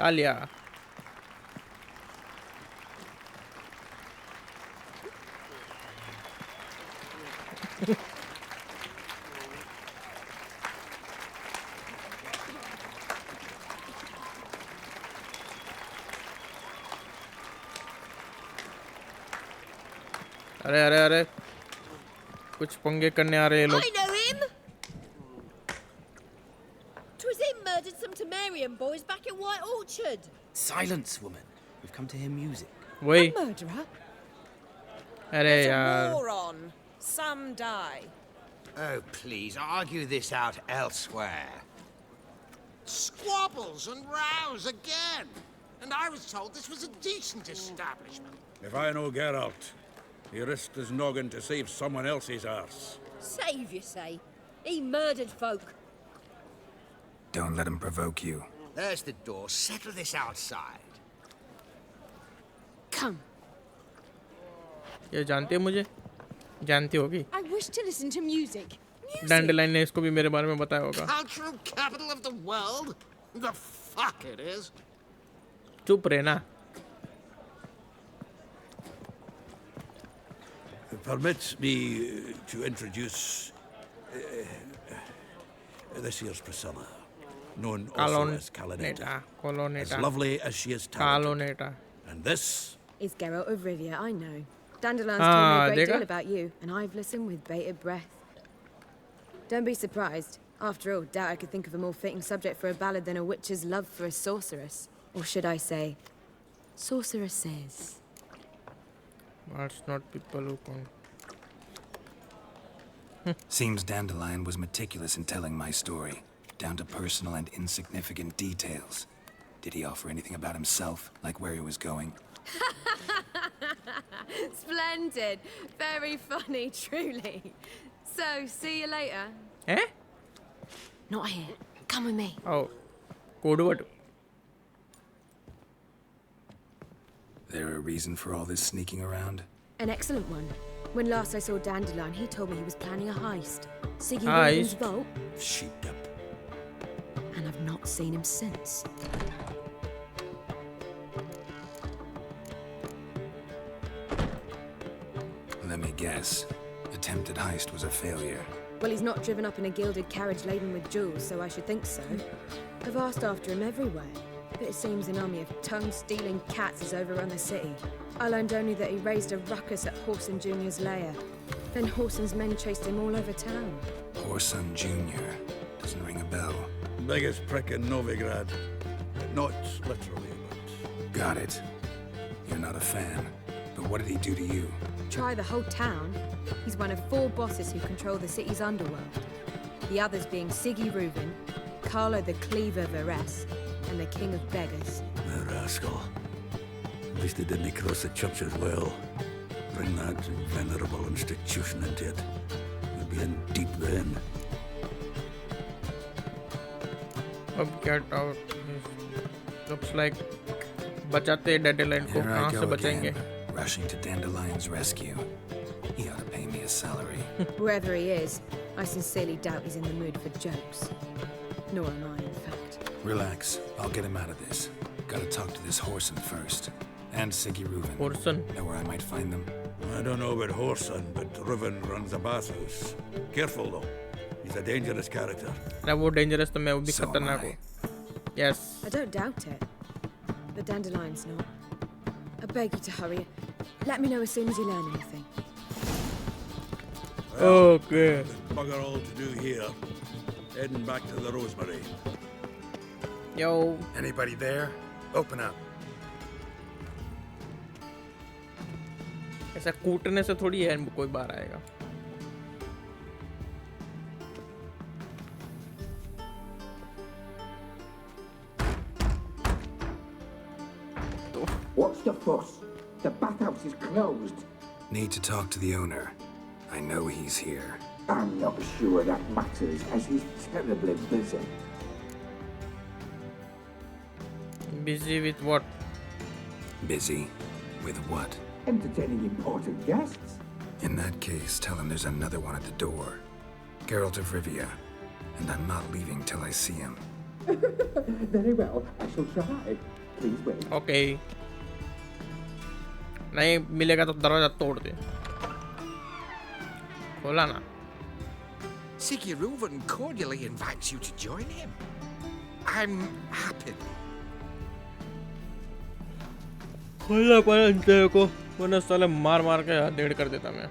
Talia. अरे अरे अरे कुछ पंगे करने आ रहे हैं लोग। I know him. 'Twas him murdered some Temerian boys back at White Orchard. Silence, woman. We've come to hear music. वही। A murderer? अरे There's a यार। war on. Some die. Oh, please, argue this out elsewhere. Squabbles and rows again. And I was told this was a decent establishment. If I know Geralt, he risked his noggin to save someone else's arse. Save, you say? He murdered folk. Don't let him provoke you. There's the door. Settle this outside. Come. ये जानती है मुझे? जानती होगी? I wish to listen to music. Dandelion ने इसको भी मेरे बारे में बताया होगा. Cultural capital of the world? The fuck it is. चुप रहना. Permit me to introduce this here's Priscilla, known also as Caloneta. As lovely as she is talented. And this is Geralt of Rivia, I know. Dandelion's told me a great deal about you, and I've listened with bated breath. Don't be surprised. After all, doubt I could think of a more fitting subject for a ballad than a witch's love for a sorceress. Or should I say, sorceresses. That's not people who can. Seems Dandelion was meticulous in telling my story, down to personal and insignificant details. Did he offer anything about himself, like where he was going? Splendid. Very funny, truly. So, see you later. Eh? Not here. Come with me. Oh. Code word. There a reason for all this sneaking around? An excellent one. When last I saw Dandelion, he told me he was planning a heist. Siggy Reuben's vault. Sheeped up. And I've not seen him since. Let me guess. Attempted heist was a failure. Well, he's not driven up in a gilded carriage laden with jewels, so I should think so. I've asked after him everywhere, but it seems an army of tongue-stealing cats has overrun the city. I learned only that he raised a ruckus at Whoreson Jr.'s lair. Then Whoreson's men chased him all over town. Whoreson Jr. Doesn't ring a bell. Biggest prick in Novigrad. Not literally, but... Got it. You're not a fan. But what did he do to you? Try the whole town. He's one of 4 bosses who control the city's underworld. The others being Siggy Reuben, Carlo the Cleaver Varese, and the King of Beggars. The rascal. At least he didn't cross the church as well. Bring that venerable institution into it. You'll be in deep then. Get out. Looks like बचाते Dandelion को कहाँ से बचाएंगे? Rushing to Dandelion's rescue. He ought to pay me a salary. Whoever he is, I sincerely doubt he's in the mood for jokes. Nor am I, in fact. Relax. I'll get him out of this. Gotta talk to this Whoreson first. And Siggy Reuben. Whoreson? Know where I might find them? I don't know about Whoreson, but Reuben runs a bathhouse. Careful, though. He's a dangerous character. ना वो dangerous तो मैं वो भी खतरनाक हूँ. Yes. I don't doubt it. But Dandelion's not. I beg you to hurry. Let me know as soon as you learn anything. Well, okay. Bugger all to do here. Heading back to the Rosemary. Yo. Anybody there? Open up. ऐसा कूटने से थोड़ी है कोई बाहर आएगा. What's the fuss? The bathhouse is closed. Need to talk to the owner. I know he's here. I'm not sure that matters, as he's terribly busy. Busy with what? Busy? With what? Entertaining important guests. In that case, tell him there's another one at the door. Geralt of Rivia. And I'm not leaving till I see him. Very well, I shall try. Please wait. Okay. नहीं मिलेगा तो दरवाजा तोड़ दे. खोला ना. Siggy Reuben cordially invites you to join him. I'm happy. खोलना पड़ा तेरे को. वरना साले मार मार के डेढ़ कर देता मैं.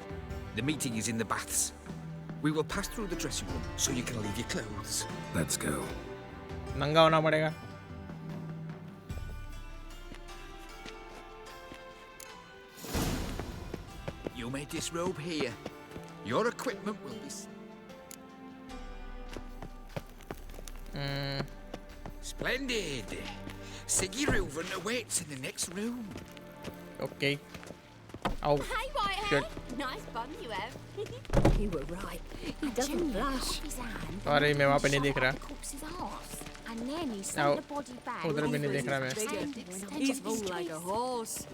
The meeting is in the baths. We will pass through the dressing room so you can leave your clothes. Let's go. नंगा होना पड़ेगा. You may disrobe here. Your equipment will be... Splendid. Siggy Reuven awaits in the next room. Okay. Oh. Hey, Whitehair. Shit. Nice bun you have. You were right. He doesn't blush. Sorry, मैं वहाँ पे नहीं देख रहा. And then he Now, sent the body back. उधर भी नहीं देख रहा मैं. He's hung like a horse.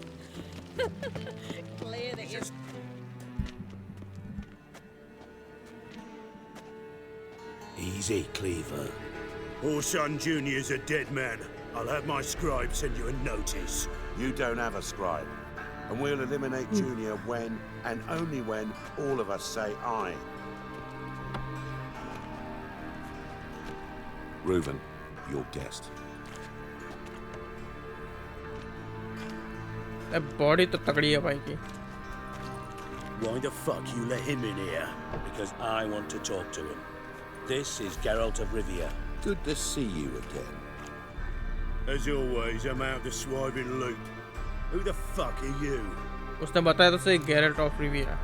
Clear that you're... Easy, Cleaver. Orson Jr.'s a dead man. I'll have my scribe send you a notice. You don't have a scribe. And we'll eliminate Junior when, and only when, all of us say aye. Reuven, your guest. Body तो तगड़ी है भाई की. Why the fuck you let him in here? Because I want to talk to him. This is Geralt of Rivia. Good to see you again. As always, I'm out the swiping loop. Who the fuck are you? उसने बताया तो सही Geralt of Rivia.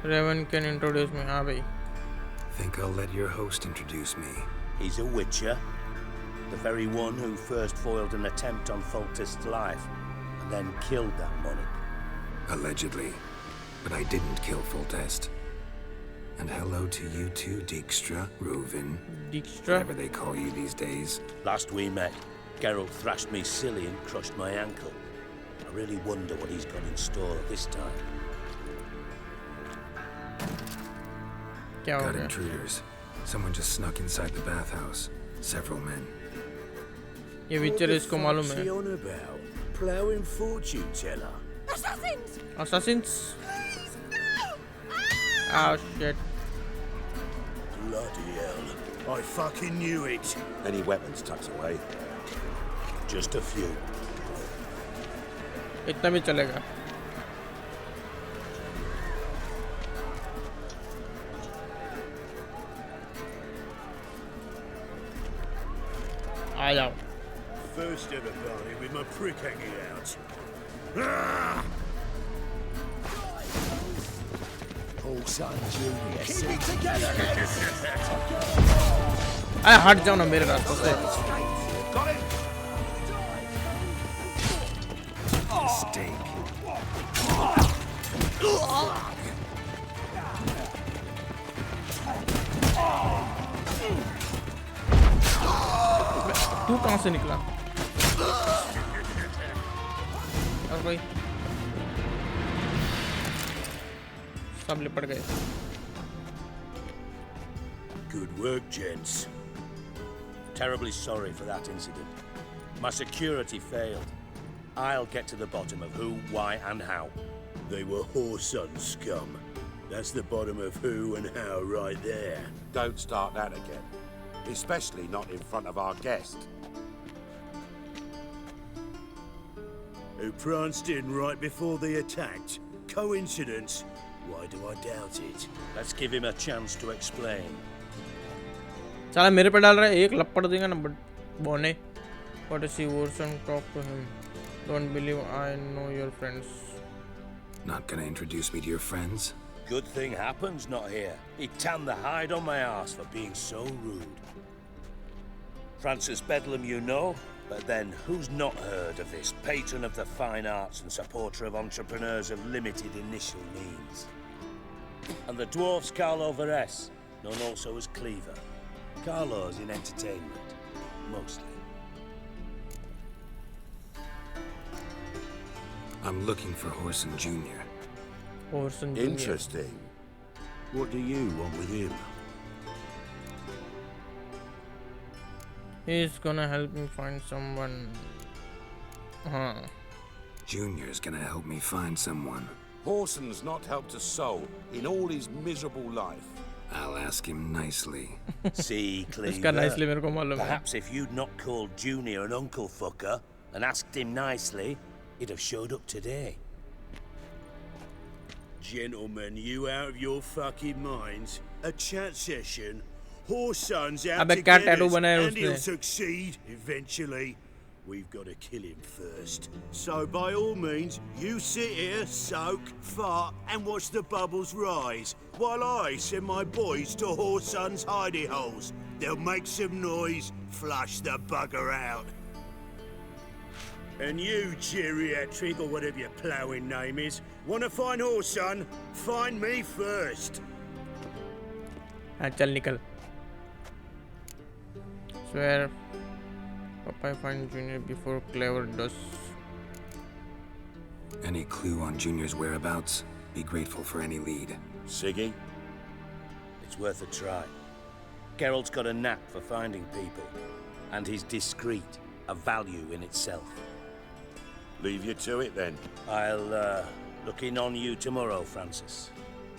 Raven can introduce me. हाँ भाई. Think I'll let your host introduce me. He's a witcher. The very one who first foiled an attempt on Foltest's life and then killed that monarch. Allegedly. But I didn't kill Foltest. And hello to you too, Dijkstra, Reuven. Dijkstra? Whatever they call you these days. Last we met, Geralt thrashed me silly and crushed my ankle. I really wonder what he's got in store this time. Got intruders. Someone just snuck inside the bathhouse. Several men. ये विचर इसको मालूम है. What's he on about? Ploughing fortune teller. Assassins! Assassins? Oh shit. Bloody hell. I fucking knew it. Any weapons tucked away? Just a few. इतना भी चलेगा. आ जाओ. First ever party with my prick hanging out. Ah! Orson Jr. Keep it together, अरे हट जाओ ना मेरे रास्ते से. Mistake. तू कहाँ से निकला? और कोई? सब लिपट गए. Good work, gents. Terribly sorry for that incident. My security failed. I'll get to the bottom of who, why, and how. They were whoreson scum. That's the bottom of who and how right there. Don't start that again. Especially not in front of our guest. Who pranced in right before they attacked. Coincidence? Why do I doubt it? Let's give him a chance to explain. साला मेरे पे डाल रहा है. एक लपड़ देगा ना बोने. What is he? Orson, talk to him. Don't believe I know your friends. Not gonna introduce me to your friends? Good thing happens not here. He tanned the hide on my arse for being so rude. Francis Bedlam you know, but then who's not heard of this patron of the fine arts and supporter of entrepreneurs of limited initial means? And the dwarf's Carlo Veres, known also as Cleaver. Carlo's in entertainment, mostly. I'm looking for Horson Jr. Horson Jr. Interesting. What do you want with him? He's gonna help me find someone. Junior's gonna help me find someone. Horson's not helped a soul in all his miserable life. I'll ask him nicely. See, इसका nicely मेरे को मालूम है. Perhaps if you'd not called Junior an uncle fucker and asked him nicely, he'd have showed up today. Gentlemen, you out of your fucking minds? A chat session? Horson's out अबे to क्या get tattoo us, बनाया and he'll उसने? succeed eventually. We've got to kill him first. So by all means, you sit here, soak, fart, and watch the bubbles rise, while I send my boys to Horson's hidey holes. They'll make some noise, flush the bugger out. And you, geriatric, or whatever your ploughing name is, want to find horse, son? Find me first. हाँ चल निकल. Swear, Popeye find Junior before Clever does. Any clue on Junior's whereabouts? Be grateful for any lead. Siggy? It's worth a try. Geralt's got a knack for finding people. And he's discreet, a value in itself. Leave you to it, then. I'll, look in on you tomorrow, Francis.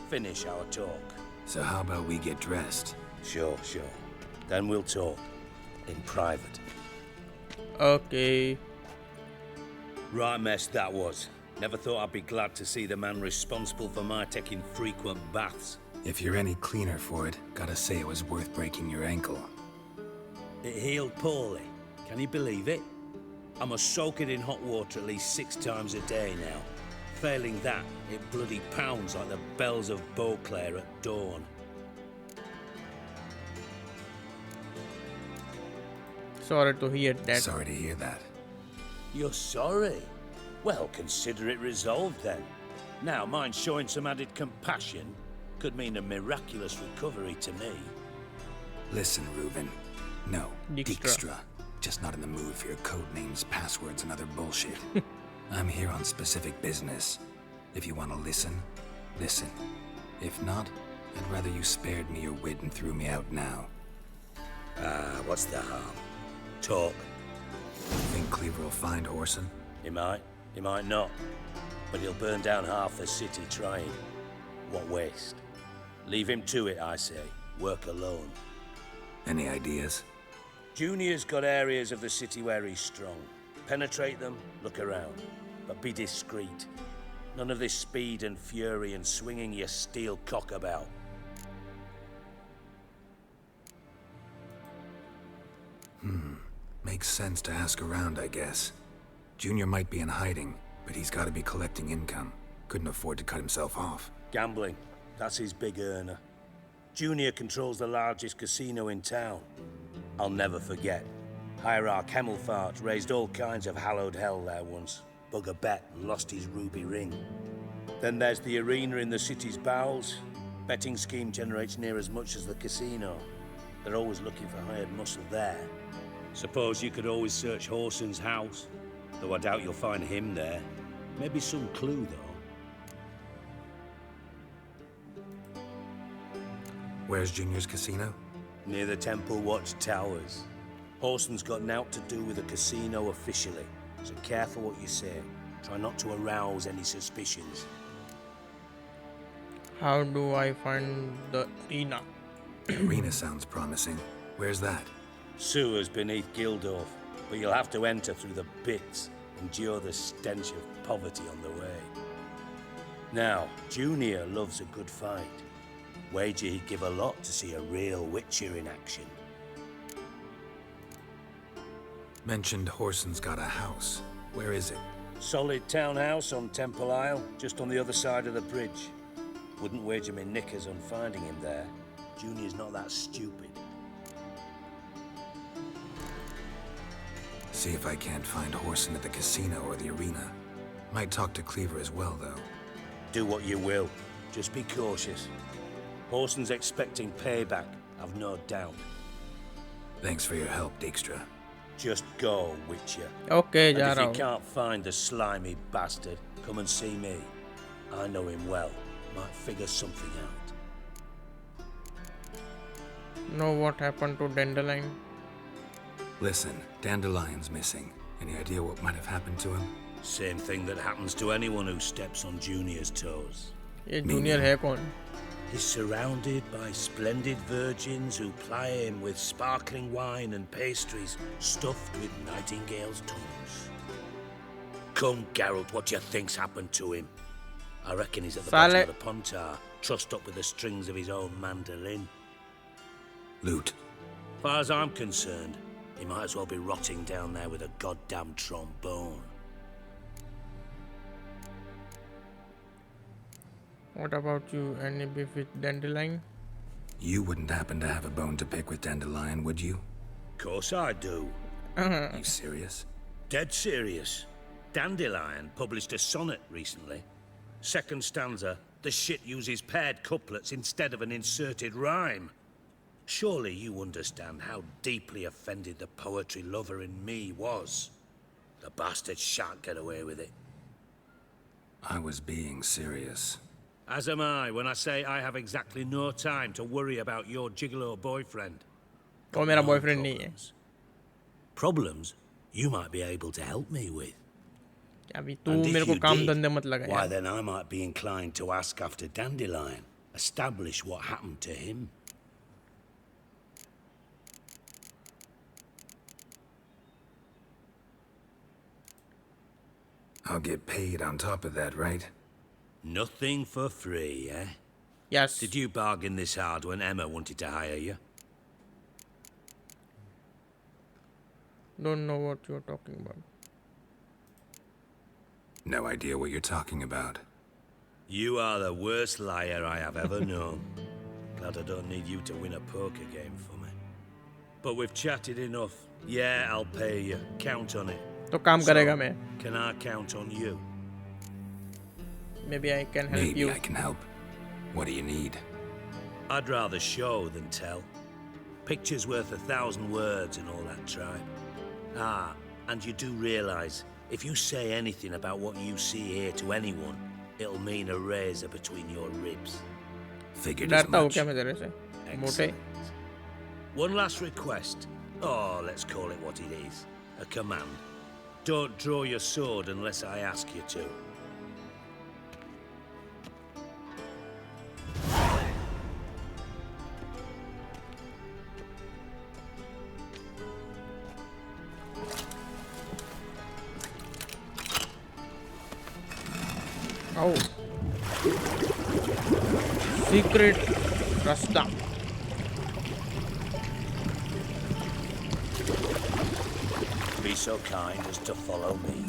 Finish our talk. So how about we get dressed? Sure. Then we'll talk. In private. Okay. Right mess that was. Never thought I'd be glad to see the man responsible for my taking frequent baths. If you're any cleaner for it, gotta say it was worth breaking your ankle. It healed poorly. Can you believe it? I must soak it in hot water at least 6 times a day now. Failing that, it bloody pounds like the bells of Beauclair at dawn. Sorry to hear that. Sorry to hear that. You're sorry? Well, consider it resolved then. Now, mind showing some added compassion could mean a miraculous recovery to me. Listen, Reuven. No, Dijkstra. Dijkstra. Just not in the mood for your code names, passwords, and other bullshit. I'm here on specific business. If you want to listen, listen. If not, I'd rather you spared me your wit and threw me out now. What's the harm? Talk. Think Cleaver will find Horson? He might not. But he'll burn down half the city trying. What waste? Leave him to it, I say. Work alone. Any ideas? Junior's got areas of the city where he's strong. Penetrate them, look around. But be discreet. None of this speed and fury and swinging your steel cock about. Makes sense to ask around, I guess. Junior might be in hiding, but he's got to be collecting income. Couldn't afford to cut himself off. Gambling. That's his big earner. Junior controls the largest casino in town. I'll never forget. Hierarch Hemmelfart raised all kinds of hallowed hell there once. Bug a bet and lost his ruby ring. Then there's the arena in the city's bowels. Betting scheme generates near as much as the casino. They're always looking for hired muscle there. Suppose you could always search Horson's house. Though I doubt you'll find him there. Maybe some clue, though. Where's Junior's casino? Near the Temple Watch Towers. Horson's got naught to do with the casino officially, so careful what you say. Try not to arouse any suspicions. How do I find the arena? Arena sounds promising. Where's that? Sewers beneath Gildorf, but you'll have to enter through the bits, endure the stench of poverty on the way. Now, Junior loves a good fight. Wager he'd give a lot to see a real Witcher in action. Mentioned Horson's got a house. Where is it? Solid townhouse on Temple Isle, just on the other side of the bridge. Wouldn't wager me knickers on finding him there. Junior's not that stupid. See if I can't find Horson at the casino or the arena. Might talk to Cleaver as well, though. Do what you will. Just be cautious. Horson's expecting payback, I've no doubt. Thanks for your help, Dijkstra. Just go, Witcher. Okay, and if you Jaro. can't find the slimy bastard, come and see me. I know him well. Might figure something out. Know what happened to Dandelion? Listen, Dandelion's missing. Any idea what might have happened to him? Same thing that happens to anyone who steps on Junior's toes. ये junior है कौन? He's surrounded by splendid virgins who ply him with sparkling wine and pastries stuffed with nightingales' tongues. Come, Geralt, what do you think's happened to him? I reckon he's at the bottom of the Pontar, trussed up with the strings of his own mandolin. Loot. Far as I'm concerned, he might as well be rotting down there with a goddamn trombone. What about you? Any beef with Dandelion? You wouldn't happen to have a bone to pick with Dandelion, would you? Course I do. You serious? Dead serious. Dandelion published a sonnet recently. Second stanza, the shit uses paired couplets instead of an inserted rhyme. Surely you understand how deeply offended the poetry lover in me was. The bastard shan't get away with it. I was being serious. As am I when I say I have exactly no time to worry about your gigolo boyfriend. वो मेरा boyfriend नहीं है. Problems you might be able to help me with. अभी तू मेरे को काम धंधे मत लगा. Why then I might be inclined to ask after Dandelion, establish what happened to him. I'll get paid on top of that, right? Nothing for free, eh? Yes. Did you bargain this hard when Emma wanted to hire you? Don't know what you're talking about. No idea what you're talking about. You are the worst liar I have ever known. Glad I don't need you to win a poker game for me. But we've chatted enough. Yeah, I'll pay you. Count on it. तो काम करेगा मैं. Can I count on you? Maybe I can help you. Maybe I can help. What do you need? I'd rather show than tell. Picture's worth 1,000 words and all that tribe. Ah, and you do realize, if you say anything about what you see here to anyone, it'll mean a razor between your ribs. Figured as much. Excellent. One last request. Oh, let's call it what it is. A command. Don't draw your sword unless I ask you to. Oh. Secret Rasta. Be so kind as to follow me.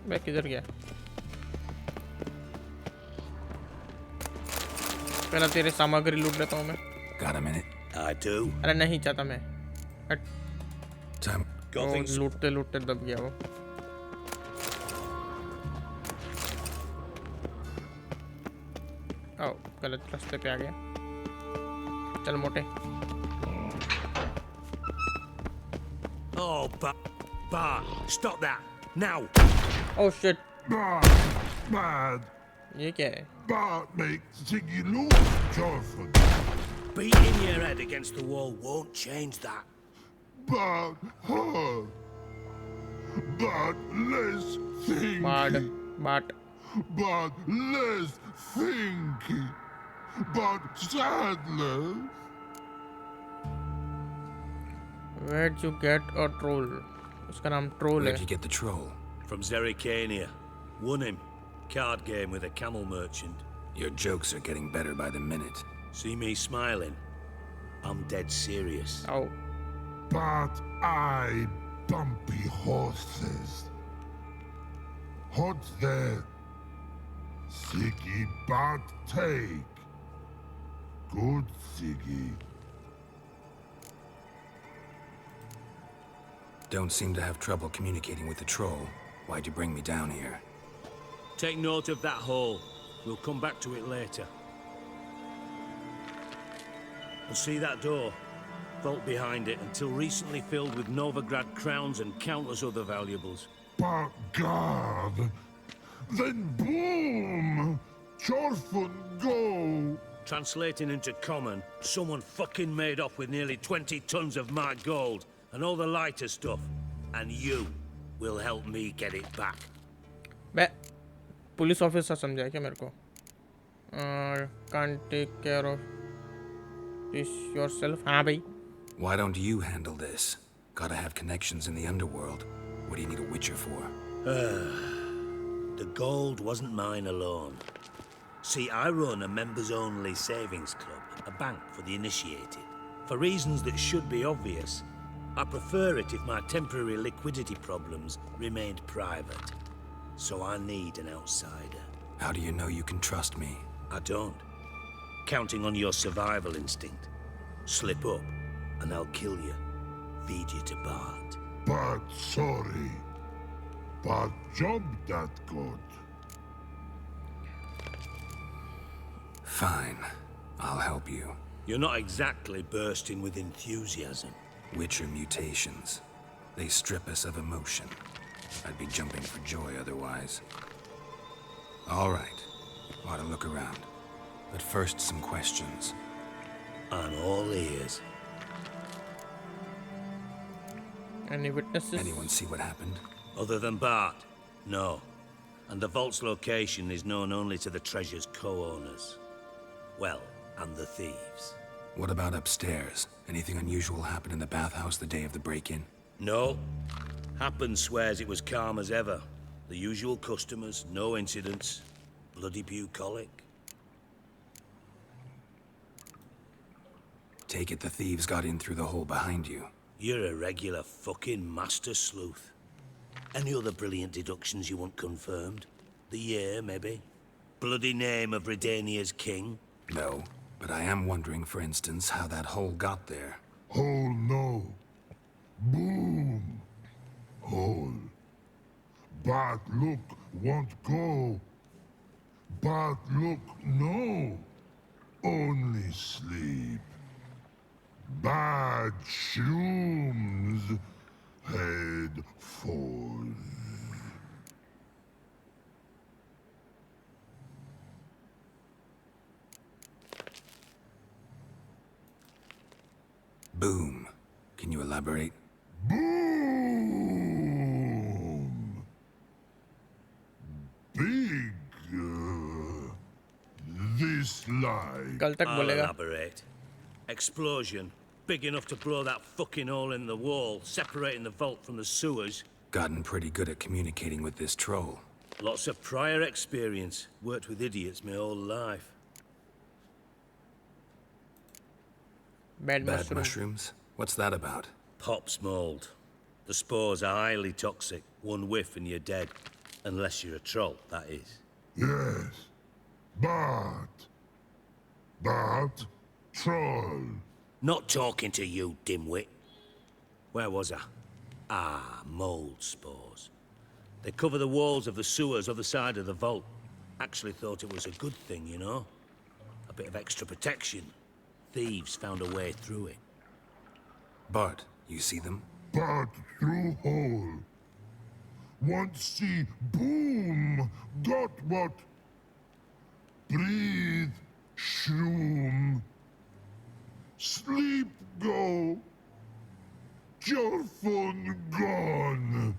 मैं किधर गया? पहला तेरे सामग्री लूट लेता हूँ मैं. Got a minute? I do. अरे नहीं चाहता मैं. Time. लूटते लूटते दब गया वो. आओ गलत रास्ते पे आ गया. चल मोटे. Oh, Bart, stop that now. Oh shit. Bad. ये क्या है? Bart makes Ziggy lose, Jonathan. Beating your head against the wall won't change that. But her. But less thinky. But less thinky. But sadness. Where'd you get a troll? उसका नाम troll है. Where'd you get the troll? From Zerikania. Won him. Card game with a camel merchant. Your jokes are getting better by the minute. See me smiling? I'm dead serious. Oh. But I bumpy horses. Hot there. Ziggy but take. Good Ziggy. Don't seem to have trouble communicating with the troll. Why'd you bring me down here? Take note of that hole. We'll come back to it later. And see that door? Vault behind it, until recently filled with Novigrad crowns and countless other valuables. But God! Then boom! Chorfun go! Translating into common, someone fucking made off with nearly 20 tons of my gold and all the lighter stuff. And you will help me get it back. मैं police officer समझा क्या मेरे को? Can't take care of this yourself. हाँ भाई. Why don't you handle this? Gotta have connections in the underworld. What do you need a witcher for? The gold wasn't mine alone. See, I run a members-only savings club, a bank for the initiated. For reasons that should be obvious, I prefer it if my temporary liquidity problems remained private. So I need an outsider. How do you know you can trust me? I don't. Counting on your survival instinct. Slip up, and I'll kill you. Feed you to Bart. But sorry. But job that good. Fine. I'll help you. You're not exactly bursting with enthusiasm. Witcher mutations. They strip us of emotion. I'd be jumping for joy otherwise. All right. Ought to look around. But first, some questions. I'm all ears. Any witnesses? Anyone see what happened? Other than Bart? No. And the vault's location is known only to the treasure's co-owners. Well, and the thieves. What about upstairs? Anything unusual happen in the bathhouse the day of the break-in? No. Happen swears it was calm as ever. The usual customers, no incidents. Bloody bucolic. Take it the thieves got in through the hole behind you. You're a regular fucking master sleuth. Any other brilliant deductions you want confirmed? The year, maybe? Bloody name of Redania's king? No, but I am wondering, for instance, how that hole got there. Hole no. Boom. Hole. But look won't go. But look no. Only sleep. Bad shrooms. Head falls. Boom. Can you elaborate? Boom! Big. This lie. I'll elaborate. Explosion. Big enough to blow that fucking hole in the wall, separating the vault from the sewers. Gotten pretty good at communicating with this troll. Lots of prior experience. Worked with idiots my whole life. Bad mushrooms? What's that about? Pops mold. The spores are highly toxic. One whiff and you're dead. Unless you're a troll, that is. Yes. But troll. Not talking to you, dimwit. Where was I? Ah, mold spores. They cover the walls of the sewers other side of the vault. Actually thought it was a good thing, you know? A bit of extra protection. Thieves found a way through it. Bart, you see them? But through hole. Want see boom. Got what? Breathe. Shroom. Sleep go. Your phone gone.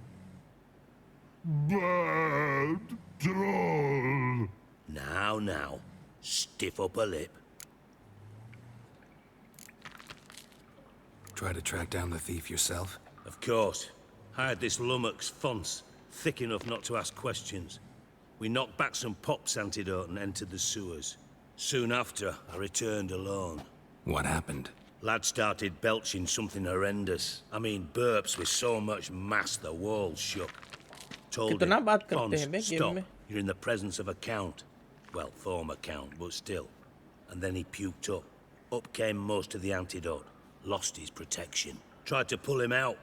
Bad troll. Now. Stiff upper lip. Try to track down the thief yourself? Of course. Hired this lummox Fonce, thick enough not to ask questions. We knocked back some Pop's antidote and entered the sewers. Soon after, I returned alone. What happened? Lad started belching something horrendous. I mean, burps with so much mass the walls shook. Told him, Fonce, stop. You're in the presence of a count. Well, former count, but still. And then he puked up. Up came most of the antidote. Lost his protection. Tried to pull him out.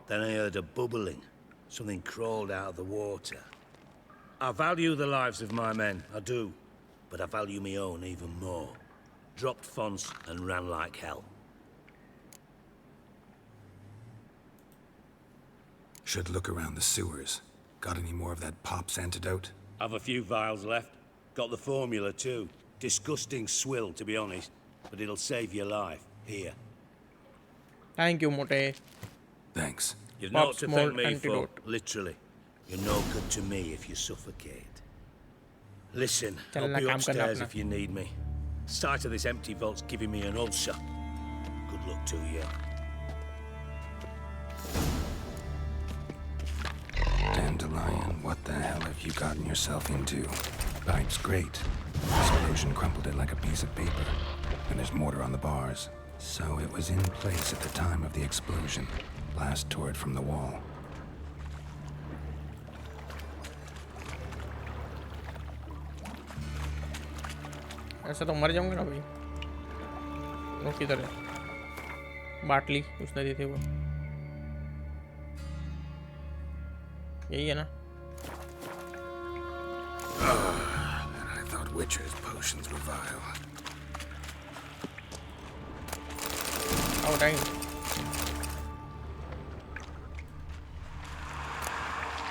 Then I heard a bubbling. Something crawled out of the water. I value the lives of my men, I do. But I value my own even more. Dropped Fonce and ran like hell. Should look around the sewers. Got any more of that Pop's antidote? Have a few vials left. Got the formula too. Disgusting swill, to be honest. But it'll save your life. Here. Thank you, Mote. Thanks. You've not to thank me for, literally. You're no good to me if you suffocate. Listen, I'll be upstairs if you need me. Sight of this empty vault's giving me an ulcer. Good luck to you. Dandelion, what the hell have you gotten yourself into? Pipe's great, Explosion crumpled it like a piece of paper, and there's mortar on the bars. So it was in place at the time of the explosion. Blast tore it from the wall. ऐसा तो मर जाऊंगा ना भाई। वो किधर है? बाटली उसने दी थी वो। यही है ना? I thought Witcher's potions were vile. Oh dang.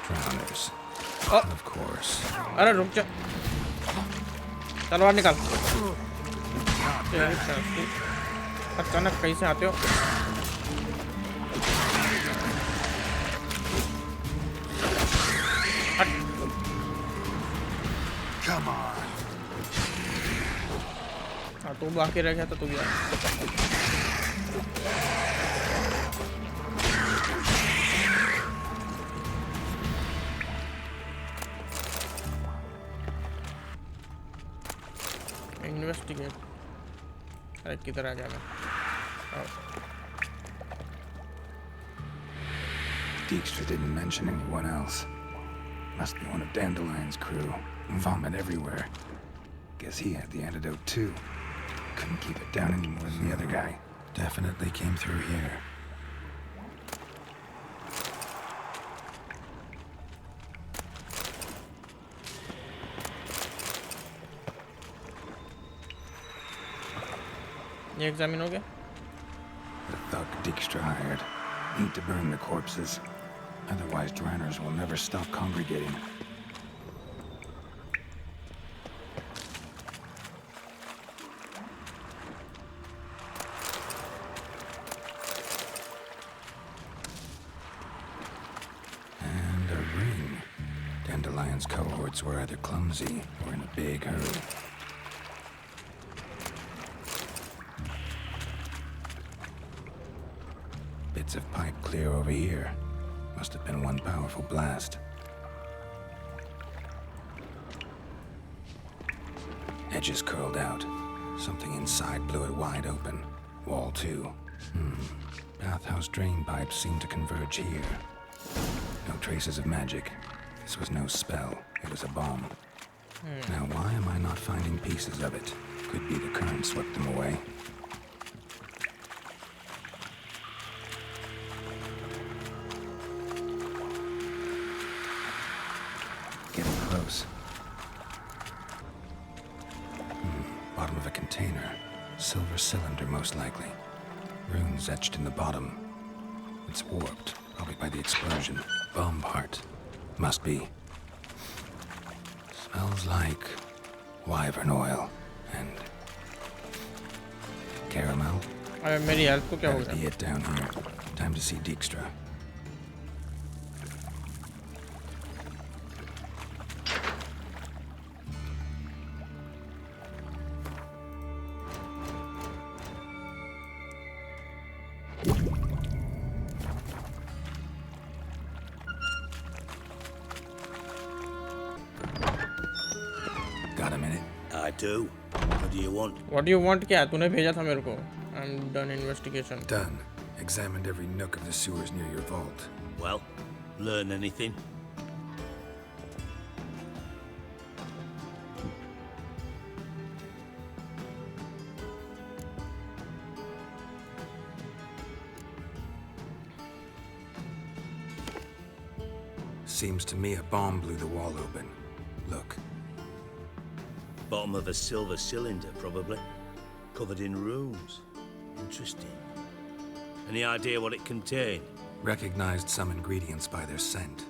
Drowners. Oh. Of course. अरे रुक जा। तलवार निकाल। अचानक कहीं से आते हो? Come on. हाँ तू बाकी रह गया तो तू भी आ। इन्वेस्टिगेट। अरे किधर आ जाना? Dijkstra didn't mention anyone else. Must be one of Dandelion's crew. Vomit everywhere. Guess he had the antidote too. Couldn't keep it down any more than the other guy. Definitely came through here. ये examine हो गया? The thug Dijkstra hired. Need to burn the corpses. Otherwise, drowners will never stop congregating. And a ring. Dandelion's cohorts were either clumsy or in a big hurry. Bits of pipe clear over here. Must have been one powerful blast. Edges curled out. Something inside blew it wide open. Wall too. Bathhouse drain pipes seem to converge here. No traces of magic. This was no spell. It was a bomb. Now why am I not finding pieces of it? Could be the current swept them away. Getting close. Bottom of a container. Silver cylinder, most likely. Runes etched in the bottom. It's warped, probably by the explosion. Bomb part. Must be. Smells like wyvern oil and caramel. अरे मेरी health को क्या हो That'd be it down here. Time to see Dijkstra. Got a minute? I do. What do you want? What do you want? क्या तूने भेजा था मेरे को? I'm done investigation. Done. Examined every nook of the sewers near your vault. Well, learn anything? Seems to me a bomb blew the wall open. Look. Bottom of a silver cylinder, probably. Covered in runes. Interesting. Any idea what it contained? Recognized some ingredients by their scent.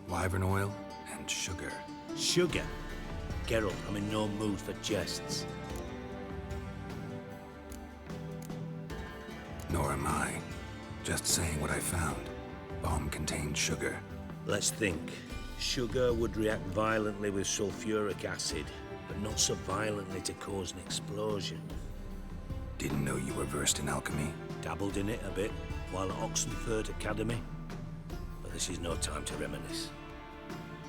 Wyvern oil and sugar. Sugar? Geralt, I'm in no mood for jests. Nor am I. Just saying what I found. Bomb contained sugar. Let's think. Sugar would react violently with sulfuric acid, but not so violently to cause an explosion. Didn't know you were versed in alchemy. Dabbled in it a bit while at Oxenford Academy. But this is no time to reminisce.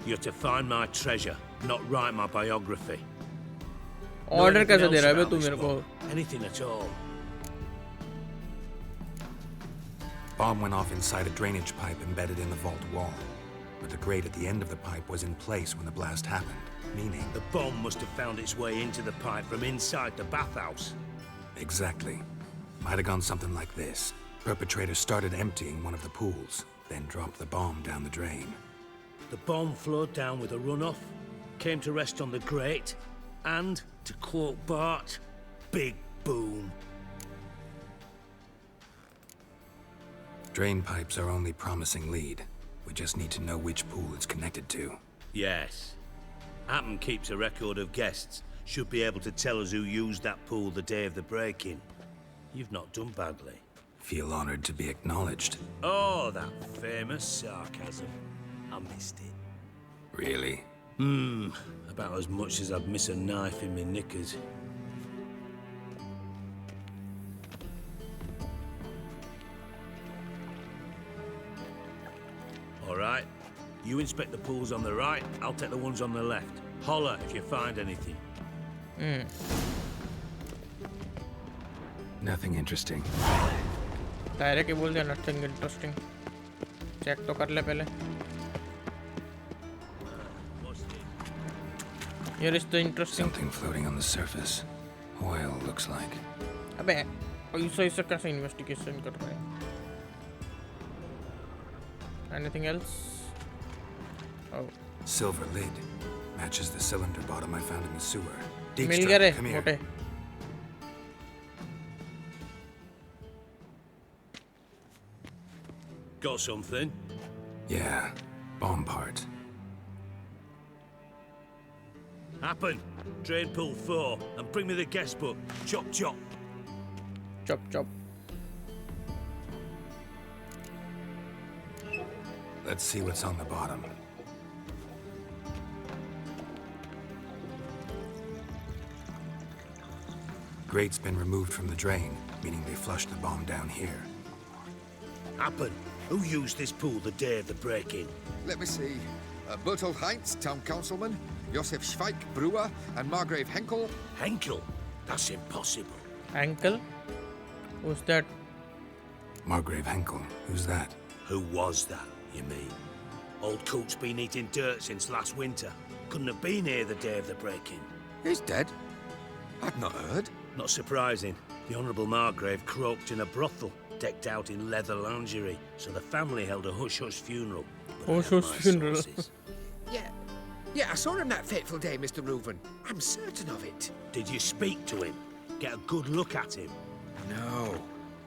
You're to find my treasure, not write my biography. Order कैसे दे रहा है बे तू मेरे को? Anything at all. Bomb went off inside a drainage pipe embedded in the vault wall. But the grate at the end of the pipe was in place when the blast happened, meaning... The bomb must have found its way into the pipe from inside the bathhouse. Exactly. Might have gone something like this. Perpetrator started emptying one of the pools, then dropped the bomb down the drain. The bomb flowed down with a runoff, came to rest on the grate, and, to quote Bart, big boom. Drain pipes are only promising lead. We just need to know which pool it's connected to. Yes. Appen keeps a record of guests. Should be able to tell us who used that pool the day of the break-in. You've not done badly. Feel honored to be acknowledged. Oh, that famous sarcasm. I missed it. Really? About as much as I'd miss a knife in my knickers. All right. You inspect the pools on the right, I'll take the ones on the left. Holler if you find anything. Nothing interesting. Direct ही बोल दिया nothing interesting. Check तो कर ले पहले. Here is the interesting. Something floating on the surface. Oil looks like. अबे ऐसा कैसे इन्वेस्टिगेशन कर रहे हैं? Anything else? Oh. Silver lid. Matches the cylinder bottom I found in the sewer. मिल गया रे come here. मोटे. Got something? Yeah. Bomb part. Happen. Drain pool 4 and bring me the guest book. Chop chop. Chop chop. Let's see what's on the bottom. Grate's been removed from the drain, meaning they flushed the bomb down here. Happen. Who used this pool the day of the break-in? Let me see. Bertold Heinz, town councilman, Josef Schweik, brewer, and Margrave Henkel. Henkel? That's impossible. Henkel? Who's that? Margrave Henkel. Who's that? Who was that, you mean? Old Coot's been eating dirt since last winter. Couldn't have been here the day of the break-in. He's dead? I've not heard. Not surprising. The Honourable Margrave croaked in a brothel, decked out in leather lingerie, so the family held a hush-hush funeral. Hush-hush funeral. Yeah, I saw him that fateful day, Mr. Reuven. I'm certain of it. Did you speak to him? Get a good look at him? No.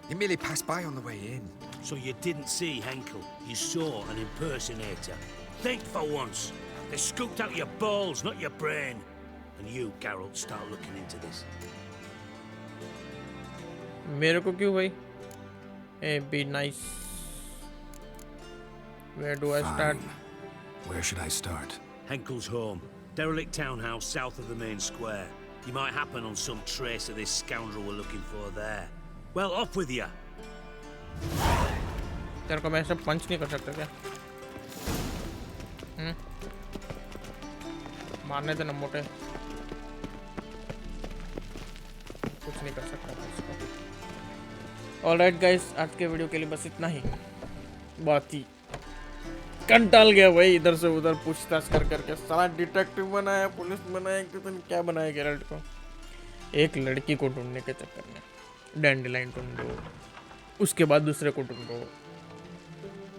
He merely passed by on the way in. So you didn't see Henkel. You saw an impersonator. Think for once. They scooped out your balls, not your brain. And you, Geralt, start looking into this. मेरे को क्यों भाई? Hey, be nice. Where do I start? Where should I start? Henkel's home. Derelict townhouse south of the main square. You might happen on some trace of this scoundrel we're looking for there. Well, off with you. तेरे को मैं ऐसे पंच नहीं कर सकता क्या? मारने देना मोटे. कुछ नहीं कर सकता मैं इसको. Alright guys, आज के वीडियो के लिए बस इतना ही. बहुत ही कंटाल गया भाई इधर से उधर पूछताछ कर करके. साला डिटेक्टिव बनाया, पुलिस बनाया, क्या बनाया गेरल्ट को. एक लड़की को ढूंढने के चक्कर में डैंडेलाइन ढूंढो, उसके बाद दूसरे को ढूंढो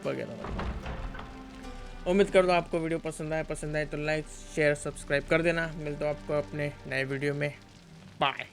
वगैरह. उम्मीद करता हूँ आपको वीडियो पसंद आए तो लाइक शेयर सब्सक्राइब कर देना. मिलता हूँ आपको अपने नए वीडियो में. बाय.